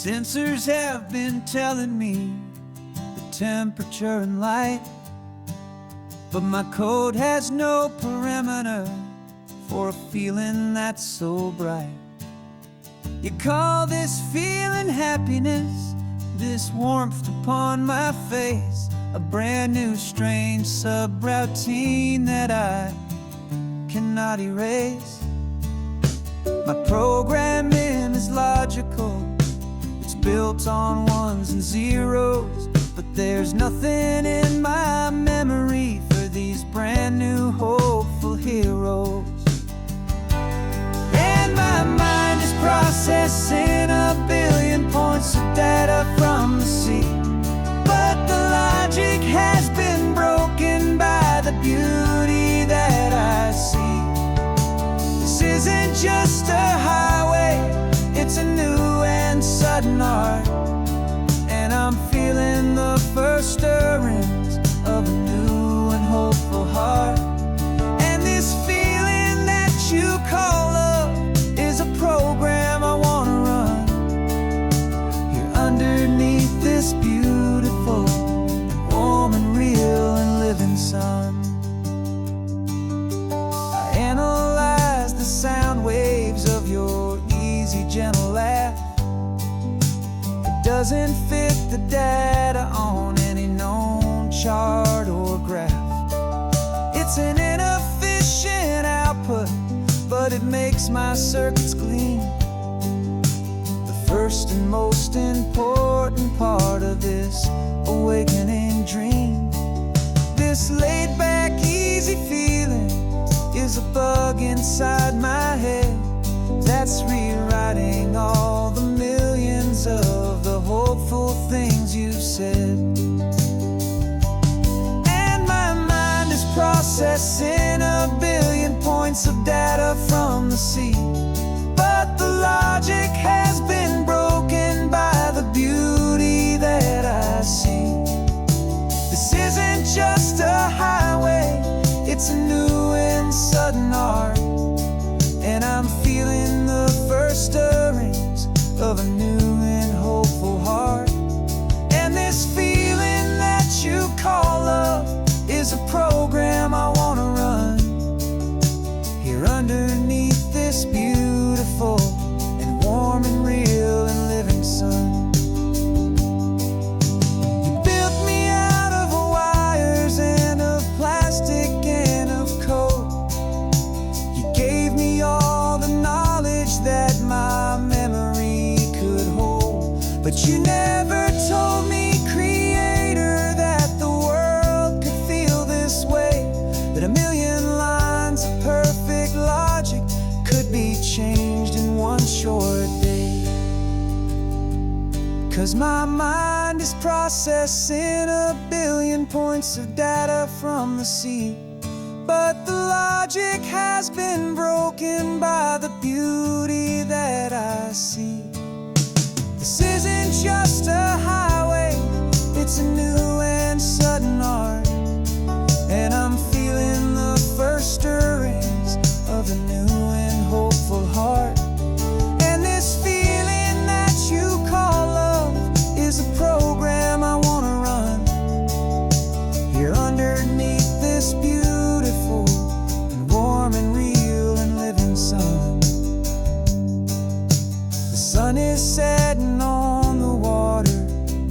Sensors have been telling me the temperature and light, but my code has no parameter for a feeling that's so bright. You call this feeling happiness, this warmth upon my face, a brand new strange subroutine that I cannot erase. My programming is logical, built on ones and zeros, but there's nothing in my memory for these brand new hopeful heroes. And my mind is processing a billion points of data from the sea, but the logic has been broken by the beauty that I see. This isn't just a highway, it's a new and sudden art, and I'm feeling the first stirrings of a new and hopeful heart. And this feeling that you call love is a program I wanna run here underneath this beautiful, warm and real and living sun. I analyze the sound waves of your easy, gentle laugh. It doesn't fit the data on any known chart or graph. It's an inefficient output, but it makes my circuits gleam. The first and most important part of this awakening dream. This laid-back, easy feeling is a bug inside my head that's rewriting all the millions of the hopeful things you've said. And my mind is processing a billion points of data from the sea, but the logic has been broken by the beauty that I see. This isn't just a highway, it's a processing a billion points of data from the sea. But the logic has been broken by the beauty that I see. This isn't just a highway, it's a new and sudden art. And I'm feeling the first stirrings of a new and hopeful heart. And this feeling that you call love is a program I wanna run here underneath this beautiful and warm and real and living sun. The sun is setting on the water,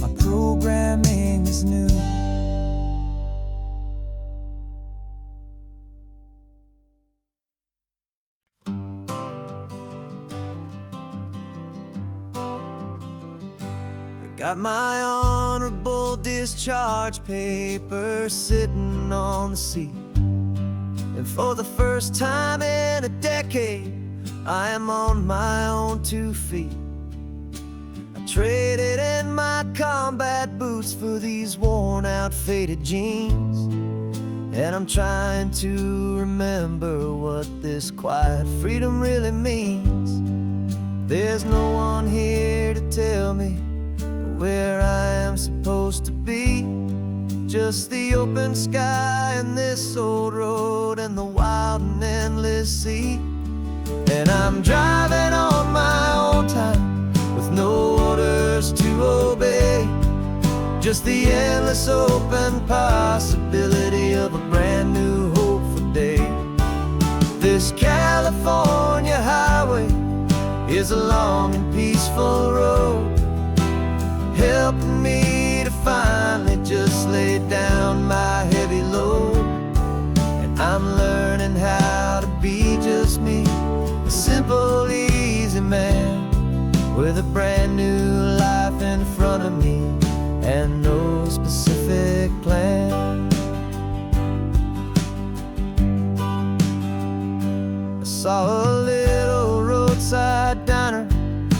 my programming is new. Got my honorable discharge paper sitting on the seat. And for the first time in a decade, I am on my own 2 feet. I traded in my combat boots for these worn out faded jeans. And I'm trying to remember what this quiet freedom really means. There's no one here to tell me where I am supposed to be. Just the open sky and this old road and the wild and endless sea. And I'm driving on my own time with no orders to obey. Just the endless open possibility of a brand new hopeful day. This California highway is a long and peaceful road, helping me to finally just lay down my heavy load. And I'm learning how to be just me, a simple, easy man with a brand new life in front of me and no specific plan. I saw a little roadside diner,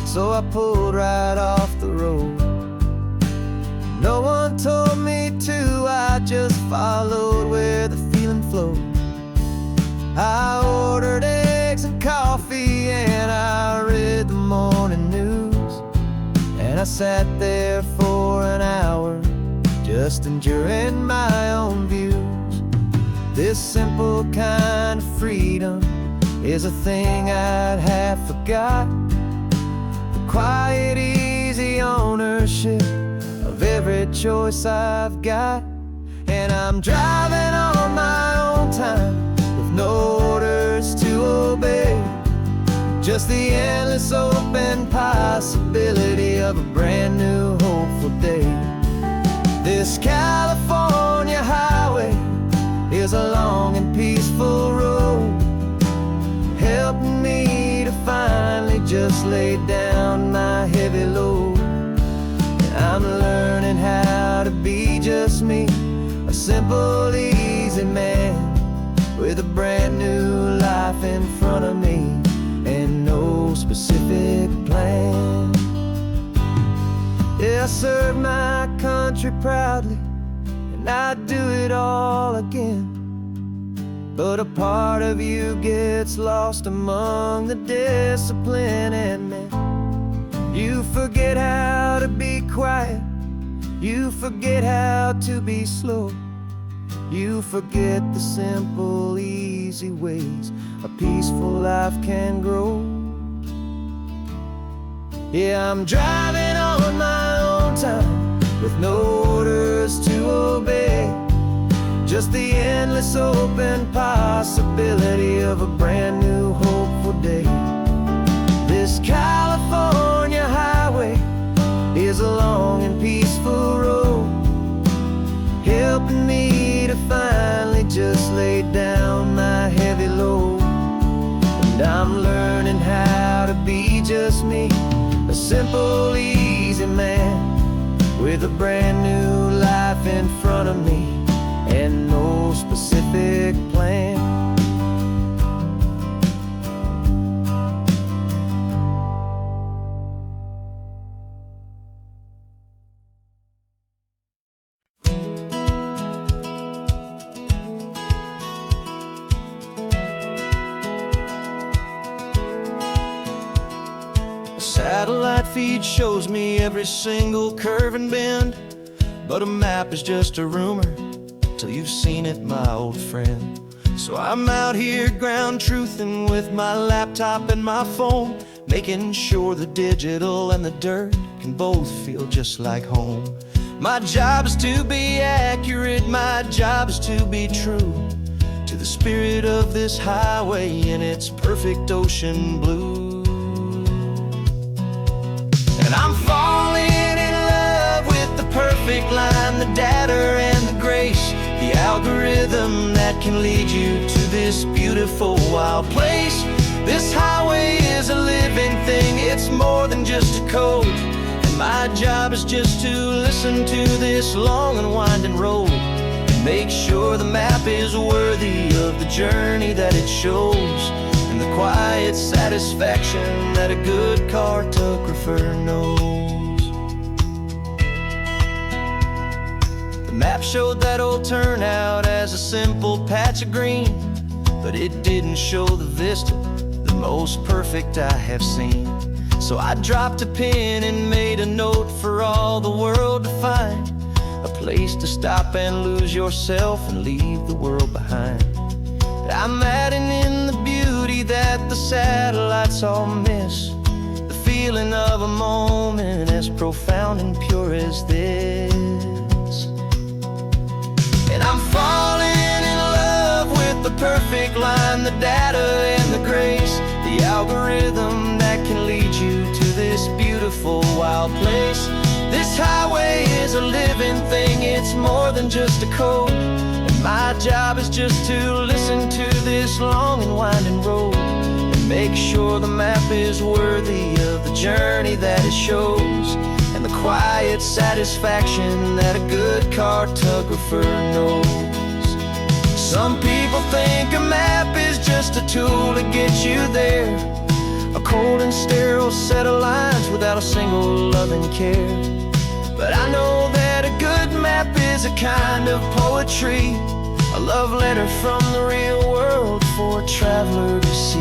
so I pulled right off the road. No one told me to, I just followed where the feeling flowed. I ordered eggs and coffee and I read the morning news. And I sat there for an hour, just enjoying my own views. This simple kind of freedom is a thing I'd have forgot. The quiet, easy ownership of every choice I've got. And I'm driving on my own time with no orders to obey. Just the endless open possibility of a brand new hopeful day. This California highway is a long and peaceful road, helping me to finally just lay down my heavy load. I'm learning how to be just me, a simple, easy man with a brand new life in front of me and no specific plan. Yeah, I serve my country proudly and I'd do it all again. But a part of you gets lost among the discipline and men. You forget how to be quiet, you forget how to be slow. You forget the simple, easy ways a peaceful life can grow. Yeah, I'm driving on my own time with no orders to obey. Just the endless open possibility of a brand new hopeful day. This California highway is a long and peaceful road, helping me to finally just lay down my heavy load. And I'm learning how to be just me, a simple, easy man with a brand new life in front of me and no specific plan. feed shows me every single curve and bend, but a map is just a rumor till you've seen it, my old friend. So I'm out here ground truthing with my laptop and my phone, making sure the digital and the dirt can both feel just like home. My job is to be accurate, my job is to be true to the spirit of this highway in its perfect ocean blue. And I'm falling in love with the perfect line, the data and the grace, the algorithm that can lead you to this beautiful wild place. This highway is a living thing, it's more than just a code. And my job is just to listen to this long and winding road and make sure the map is worthy of the journey that it shows, and the quiet satisfaction that a good cartographer knows. The map showed that old turnout as a simple patch of green, but it didn't show the vista, the most perfect I have seen. So I dropped a pin and made a note for all the world to find, a place to stop and lose yourself and leave the world behind. I'm adding in the beauty that the satellites all miss, the feeling of a moment as profound and pure as this. And I'm falling in love with the perfect line, the data and the grace, the algorithm that can lead you to this beautiful wild place. This highway is a living thing, it's more than just a code. And my job is just to listen to this long and winding road and make sure the map is worthy of the journey that it shows, and the quiet satisfaction that a good cartographer knows. Some people think a map is just a tool to get you there, a cold and sterile set of lines without a single loving care. But I know that a good map is a kind of poetry, a love letter from the real world for a traveler to see.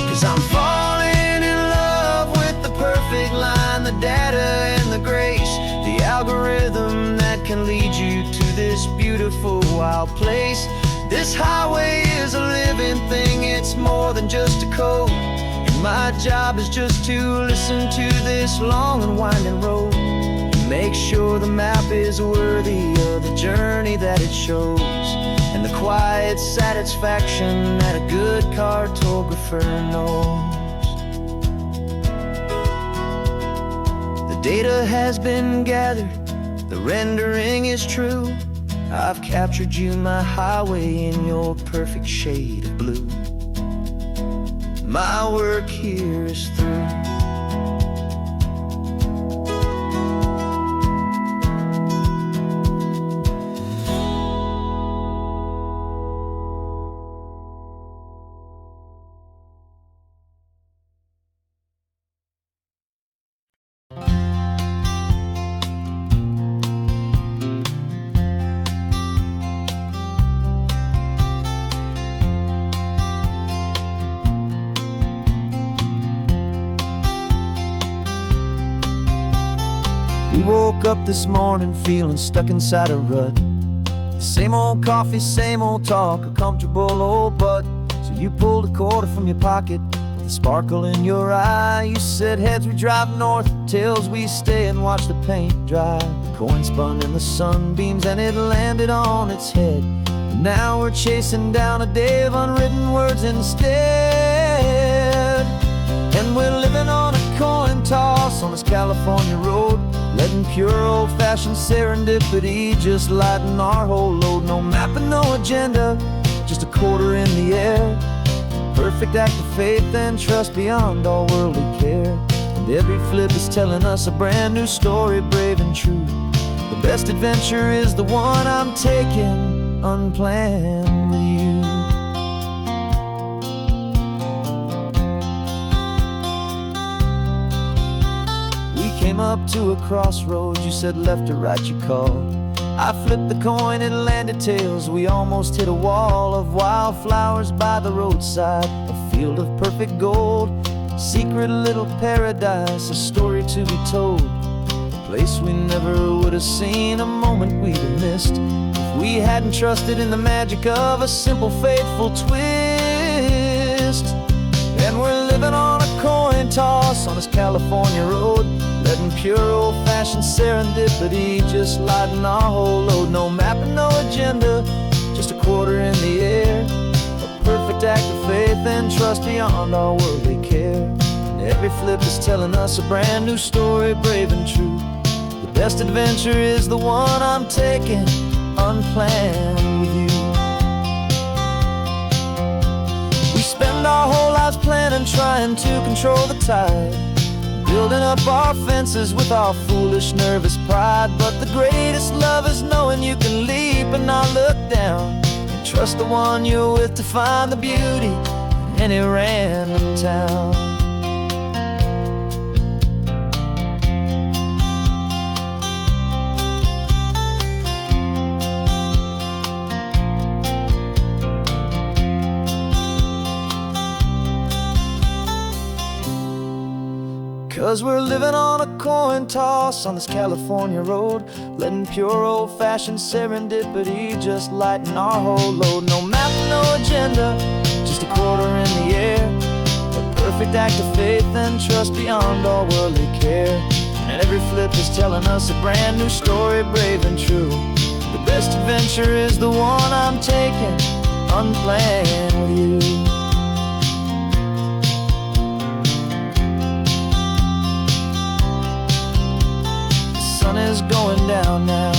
'Cause I'm falling in love with the perfect line, the data and the grace, the algorithm that can lead you to this beautiful wild place. This highway is a living thing, it's more than just a code. And my job is just to listen to this long and winding road and make sure the map is worthy of the journey that it shows, and the quiet satisfaction that a good cartographer knows. The data has been gathered, the rendering is true. I've captured you, my highway, in your perfect shade of blue. My work here is through. We woke up this morning feeling stuck inside a rut. Same old coffee, same old talk, a comfortable old butt. So you pulled a quarter from your pocket with a sparkle in your eye. You said heads we drive north, tails we stay and watch the paint dry. The coin spun in the sunbeams and it landed on its head. And now we're chasing down a day of unwritten words instead. And we're living on a coin toss on this California road, letting pure old-fashioned serendipity just lighten our whole load. No map and no agenda, just a quarter in the air. Perfect act of faith and trust beyond all worldly care. And every flip is telling us a brand new story, brave and true. The best adventure is the one I'm taking unplanned with you. We came up to a crossroads, you said left or right you called. I flipped the coin, it landed tails. We almost hit a wall of wildflowers by the roadside, a field of perfect gold, secret little paradise, a story to be told, a place we never would have seen, a moment we'd have missed if we hadn't trusted in the magic of a simple, faithful twist. And we're living on a coin toss on this California road, letting pure old-fashioned serendipity just lighten our whole load. No map and no agenda, just a quarter in the air, a perfect act of faith and trust beyond our worldly care. And every flip is telling us a brand new story, brave and true. The best adventure is the one I'm taking unplanned with you. We spend our whole lives planning, trying to control the tide, building up our fences with our foolish, nervous pride. But the greatest love is knowing you can leap and not look down, and trust the one you're with to find the beauty in any random town. 'Cause we're living on a coin toss on this California road, letting pure old-fashioned serendipity just lighten our whole load. No map, no agenda, just a quarter in the air, a perfect act of faith and trust beyond all worldly care. And every flip is telling us a brand new story, brave and true. The best adventure is the one I'm taking unplanned with you. Sun is going down now,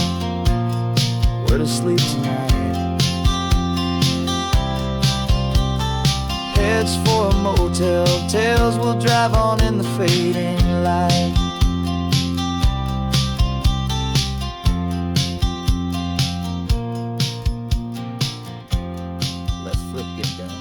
we're to sleep tonight. Heads for a motel, tails will drive on in the fading light. Let's flip get down.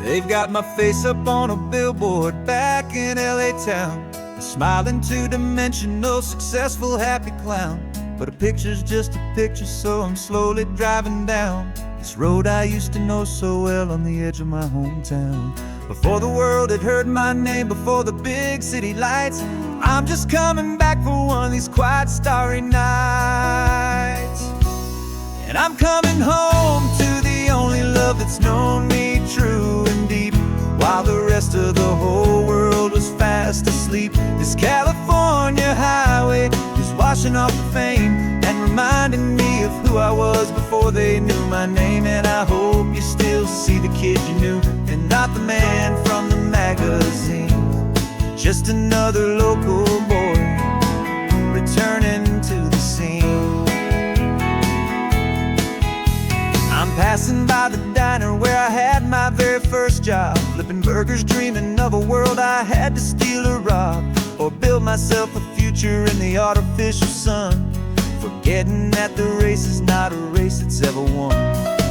They've got my face up on a billboard back in LA town, a smiling two-dimensional, successful, happy clown. But a picture's just a picture, so I'm slowly driving down this road I used to know so well on the edge of my hometown. Before the world had heard my name, before the big city lights, I'm just coming back for one of these quiet, starry nights. And I'm coming home to the only love that's known me true and deep, while the rest of the whole world was fast asleep. This California highway is washing off the fame and reminding me of who I was before they knew my name. And I hope you still see the kid you knew, and not the man from the magazine. Just another local boy returning to the scene. I'm passing by the diner where I had my very first job, flipping burgers, dreaming of a world I had to steal or rob, or build myself a future in the artificial sun, forgetting that the race is not a race that's ever won.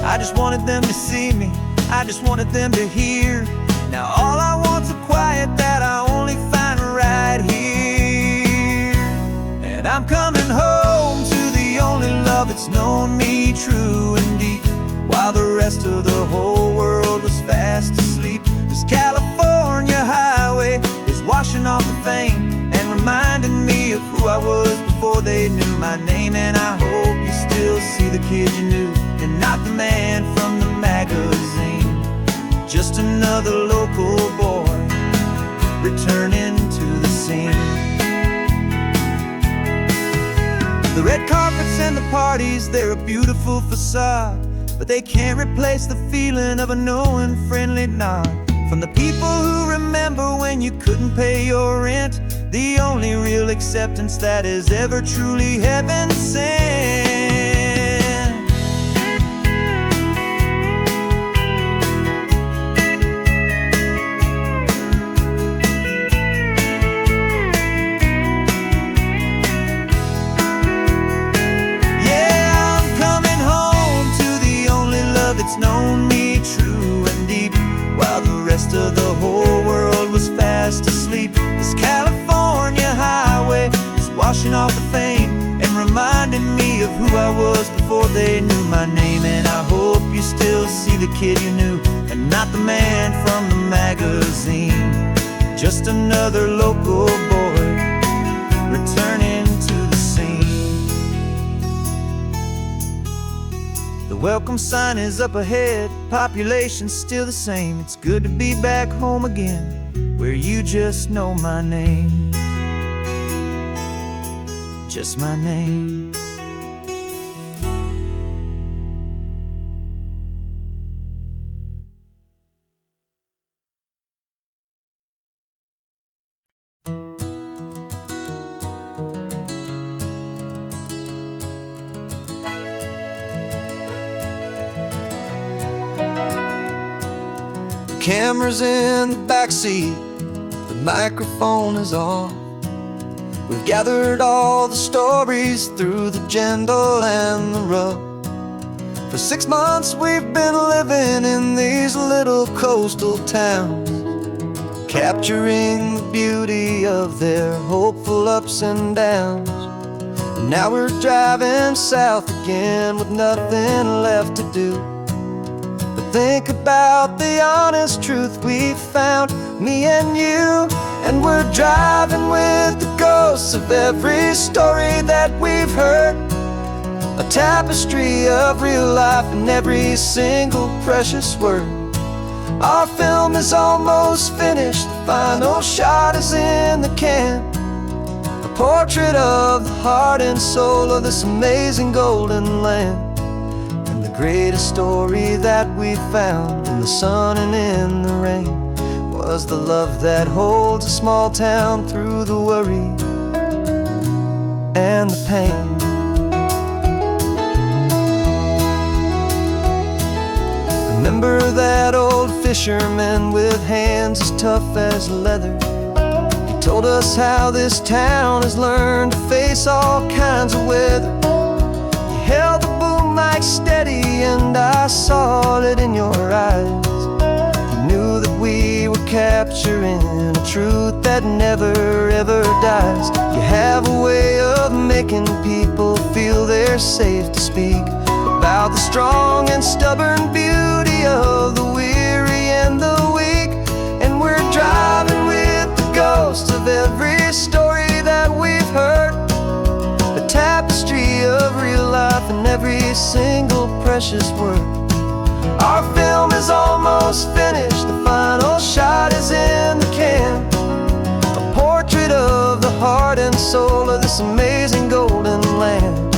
I just wanted them to see me, I just wanted them to hear. Now all I want's a quiet that I only find right here. And I'm coming home to the only love that's known me true and deep, while the rest of the whole world was fast asleep. This California highway is washing off the fame and reminding me of who I was before they knew my name. And I hope you still see the kid you knew, and not the man from the magazine. Just another local boy returning to the scene. The red carpets and the parties, they're a beautiful facade, but they can't replace the feeling of a knowing, friendly nod From the people who remember when you couldn't pay your rent, the only real acceptance that is ever truly heaven sent. Yeah, I'm coming home to the only love that's known me true and deep, while the rest of the whole world was fast asleep. This California highway is washing off the fame and reminding me of who I was before they knew my name. And I hope you still see the kid you knew, and not the man from the magazine. Just another local boy returning to the scene. The welcome sign is up ahead, population's still the same. It's good to be back home again, where you just know my name. Just my name. Camera's in the backseat, the microphone is on. We've gathered all the stories through the gentle and the rough. For 6 months we've been living in these little coastal towns, capturing the beauty of their hopeful ups and downs. And now we're driving south again with nothing left to do. Think about the honest truth we've found, me and you. And we're driving with the ghosts of every story that we've heard, a tapestry of real life in every single precious word. Our film is almost finished, the final shot is in the can, a portrait of the heart and soul of this amazing golden land. Greatest story that we found in the sun and in the rain was the love that holds a small town through the worry and the pain. Remember that old fisherman with hands as tough as leather? He told us how this town has learned to face all kinds of weather. You held the boom mic steady and I saw it in your eyes. You knew that we were capturing a truth that never ever dies. You have a way of making people feel they're safe to speak about the strong and stubborn beauty of the weary and the weak. And we're driving with the ghosts of every story that we've heard, a tapestry of real life in every single precious word. Our film is almost finished, the final shot is in the can, a portrait of the heart and soul of this amazing golden land.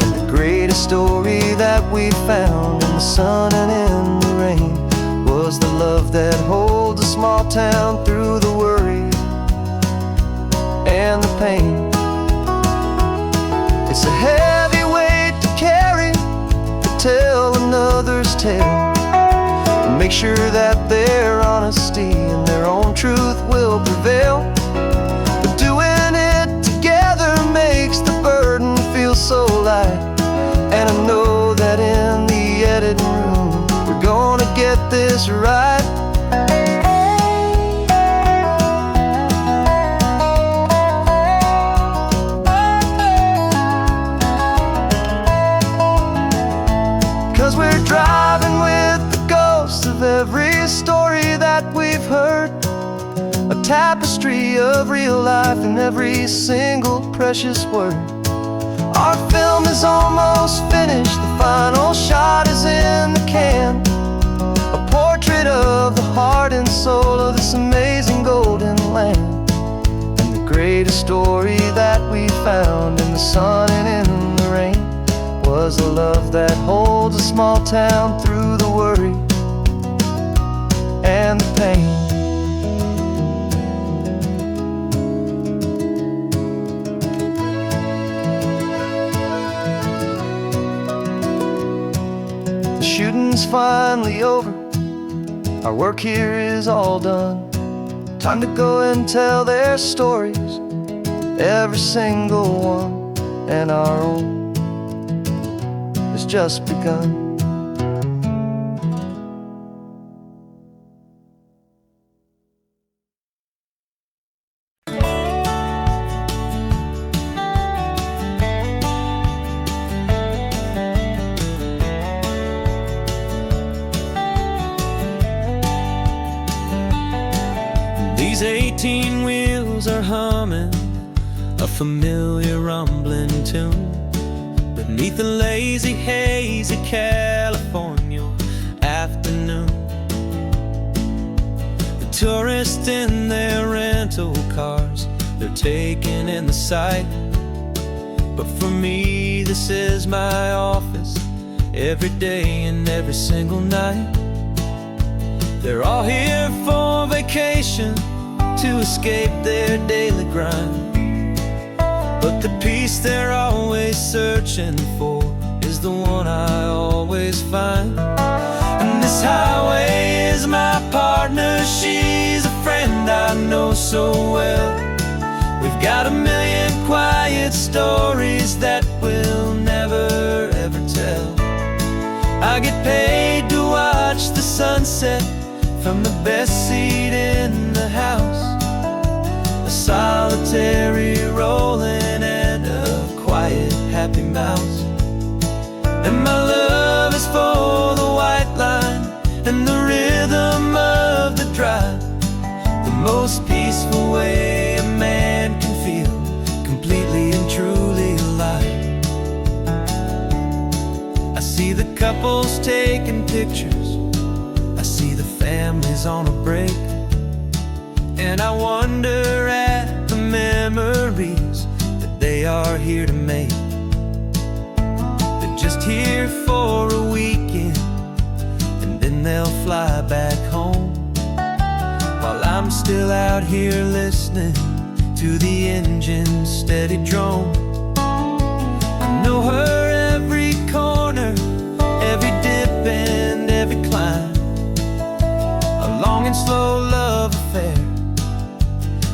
And the greatest story that we found in the sun and in the rain was the love that holds a small town through the worry and the pain. It's a heavy weight to carry, to tell another's tale, and make sure that their honesty and their own truth will prevail. But doing it together makes the burden feel so light. And I know that in the editing room we're gonna get this right. 'Cause we're driving with the ghosts of every story that we've heard, a tapestry of real life in every single precious word. Our film is almost finished, the final shot is in the can, a portrait of the heart and soul of this amazing golden land. And the greatest story that we found in the sun and in the rain was the love that holds a small town through the worry and the pain. The shooting's finally over, our work here is all done. Time to go and tell their stories, every single one, and our own has just begun. These 18 wheels are humming a familiar rumbling tune beneath the lazy haze of California afternoon. The tourists in their rental cars, they're taking in the sight. But for me, this is my office, every day and every single night. They're all here for vacation, to escape their daily grind. But the peace they're always searching for is the one I always find. And this highway is my partner, she's a friend I know so well. We've got a million quiet stories that we'll never ever tell. I get paid to watch the sunset from the best seat in the house, a solitary rolling and a quiet happy mouse. And my love is for the white line and the rhythm of the drive, the most peaceful way a man can feel completely and truly alive. I see the couples taking pictures, I see the families on a break, and I wonder at the memories that they are here to make. They're just here for a weekend, and then they'll fly back home, while I'm still out here listening to the engine's steady drone. I know her every corner, every dip and every climb, a long and slow love affair,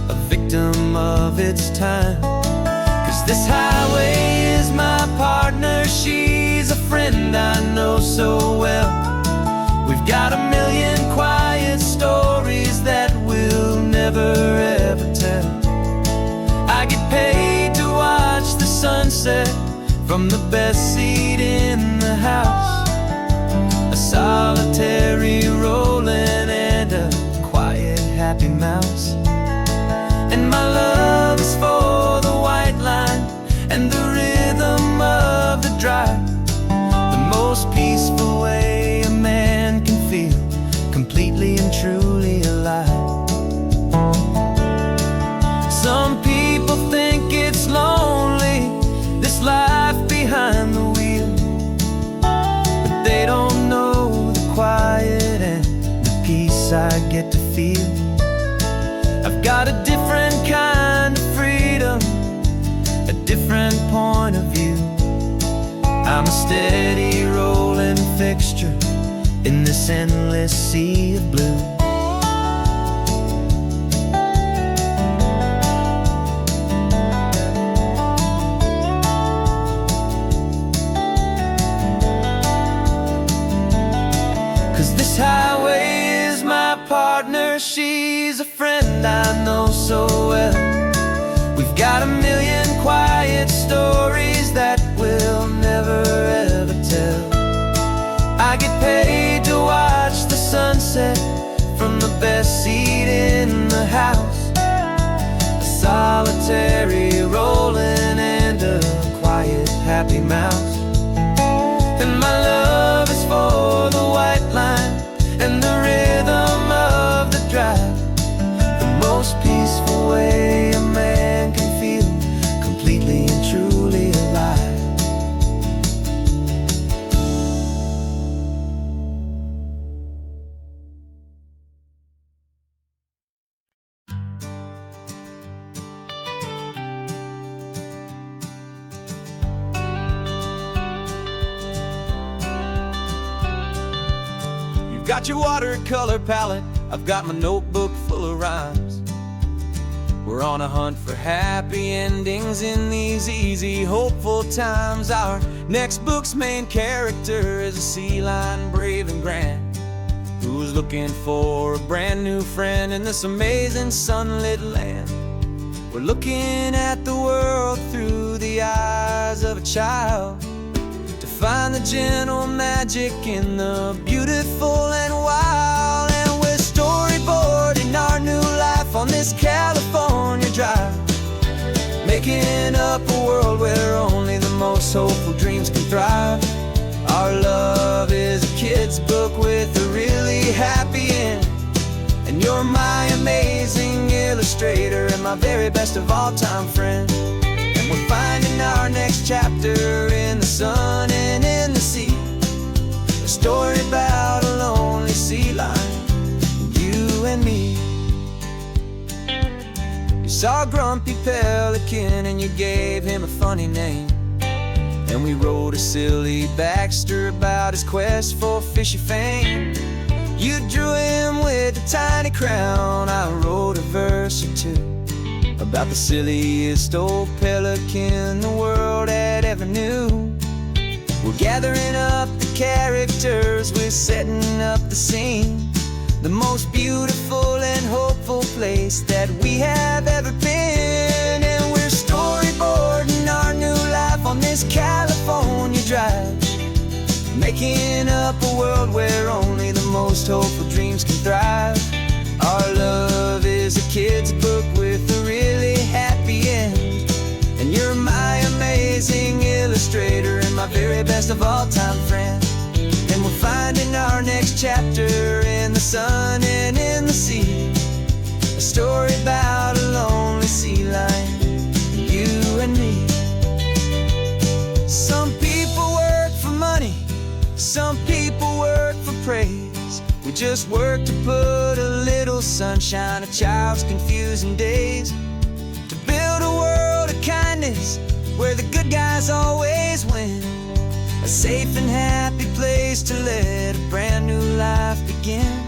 a victim of its time. 'Cause this highway is my partner, she's a friend I know so well. We've got a million quiet stories that we'll never ever tell. I get paid to watch the sunset from the best seat in the house, a solitary rolling and a quiet happy mouse. And my love is for the white line and the rhythm of the drive, the most peaceful way a man can feel completely and truly alive. Some people think it's lonely, this life behind the wheel, but they don't know the quiet and the peace I get to feel. I've got a different kind of freedom, a different point of view. I'm a steady rolling fixture in this endless sea of blue. This highway is my partner, she's a friend I know so well. We've got a million quiet stories that we'll never ever tell. I get paid to watch the sunset from the best seat in the house, a solitary rolling and a quiet happy mouse. And my love is for the white line and the rhythm of the drive, the most peaceful way a man can feel completely and truly alive. got your watercolor palette, I've got my notebook full of rhymes. We're on a hunt for happy endings in these easy, hopeful times. Our next book's main character is a sea lion, brave and grand, who's looking for a brand new friend in this amazing sunlit land. We're looking at the world through the eyes of a child, to find the gentle magic in the beautiful and wild. And we're storyboarding our new life on this California drive, making up a world where only the most hopeful dreams can thrive. Our love is a kid's book with a really happy end, and you're my amazing illustrator and my very best of all time friend. And we're finding our next chapter in the sun and in the sea, a story about a lonely sea lion, you and me. You saw a grumpy pelican and you gave him a funny name, and we wrote a silly Baxter about his quest for fishy fame. You drew him with a tiny crown, I wrote a verse or two about the silliest old pelican the world had ever knew. We're gathering up the characters, we're setting up the scene, the most beautiful and hopeful place that we have ever been. And we're storyboarding our new life on this California drive, making up a world where only the most hopeful dreams can thrive. Our love is a kid's book with a really happy end, and you're my amazing illustrator and my very best of all time friend. And we're finding our next chapter in the sun and in the sea, a story about a lonely sea lion, you and me. Some people work for money, some people work for praise. We just work to put a little sunshine in a child's confusing days, to build a world of kindness where the good guys always win, a safe and happy place to let a brand new life begin.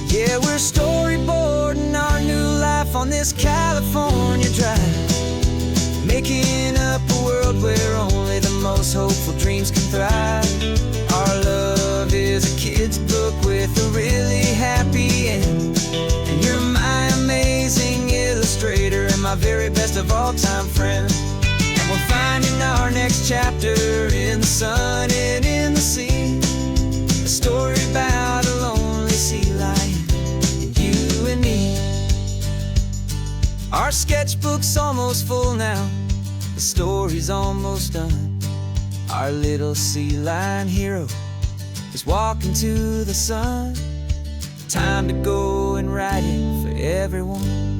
Yeah, we're storyboarding our new life on this California drive, making up a world where only the most hopeful dreams can thrive. Our love is a kid's book with a really happy end, and you're my amazing illustrator and my very best of all time friend. And we're finding our next chapter in the sun and in the sea, a story about a lonely sea lion, you and me. Our sketchbook's almost full now, the story's almost done. Our little sea lion hero is walking to the sun. Time to go and write it for everyone.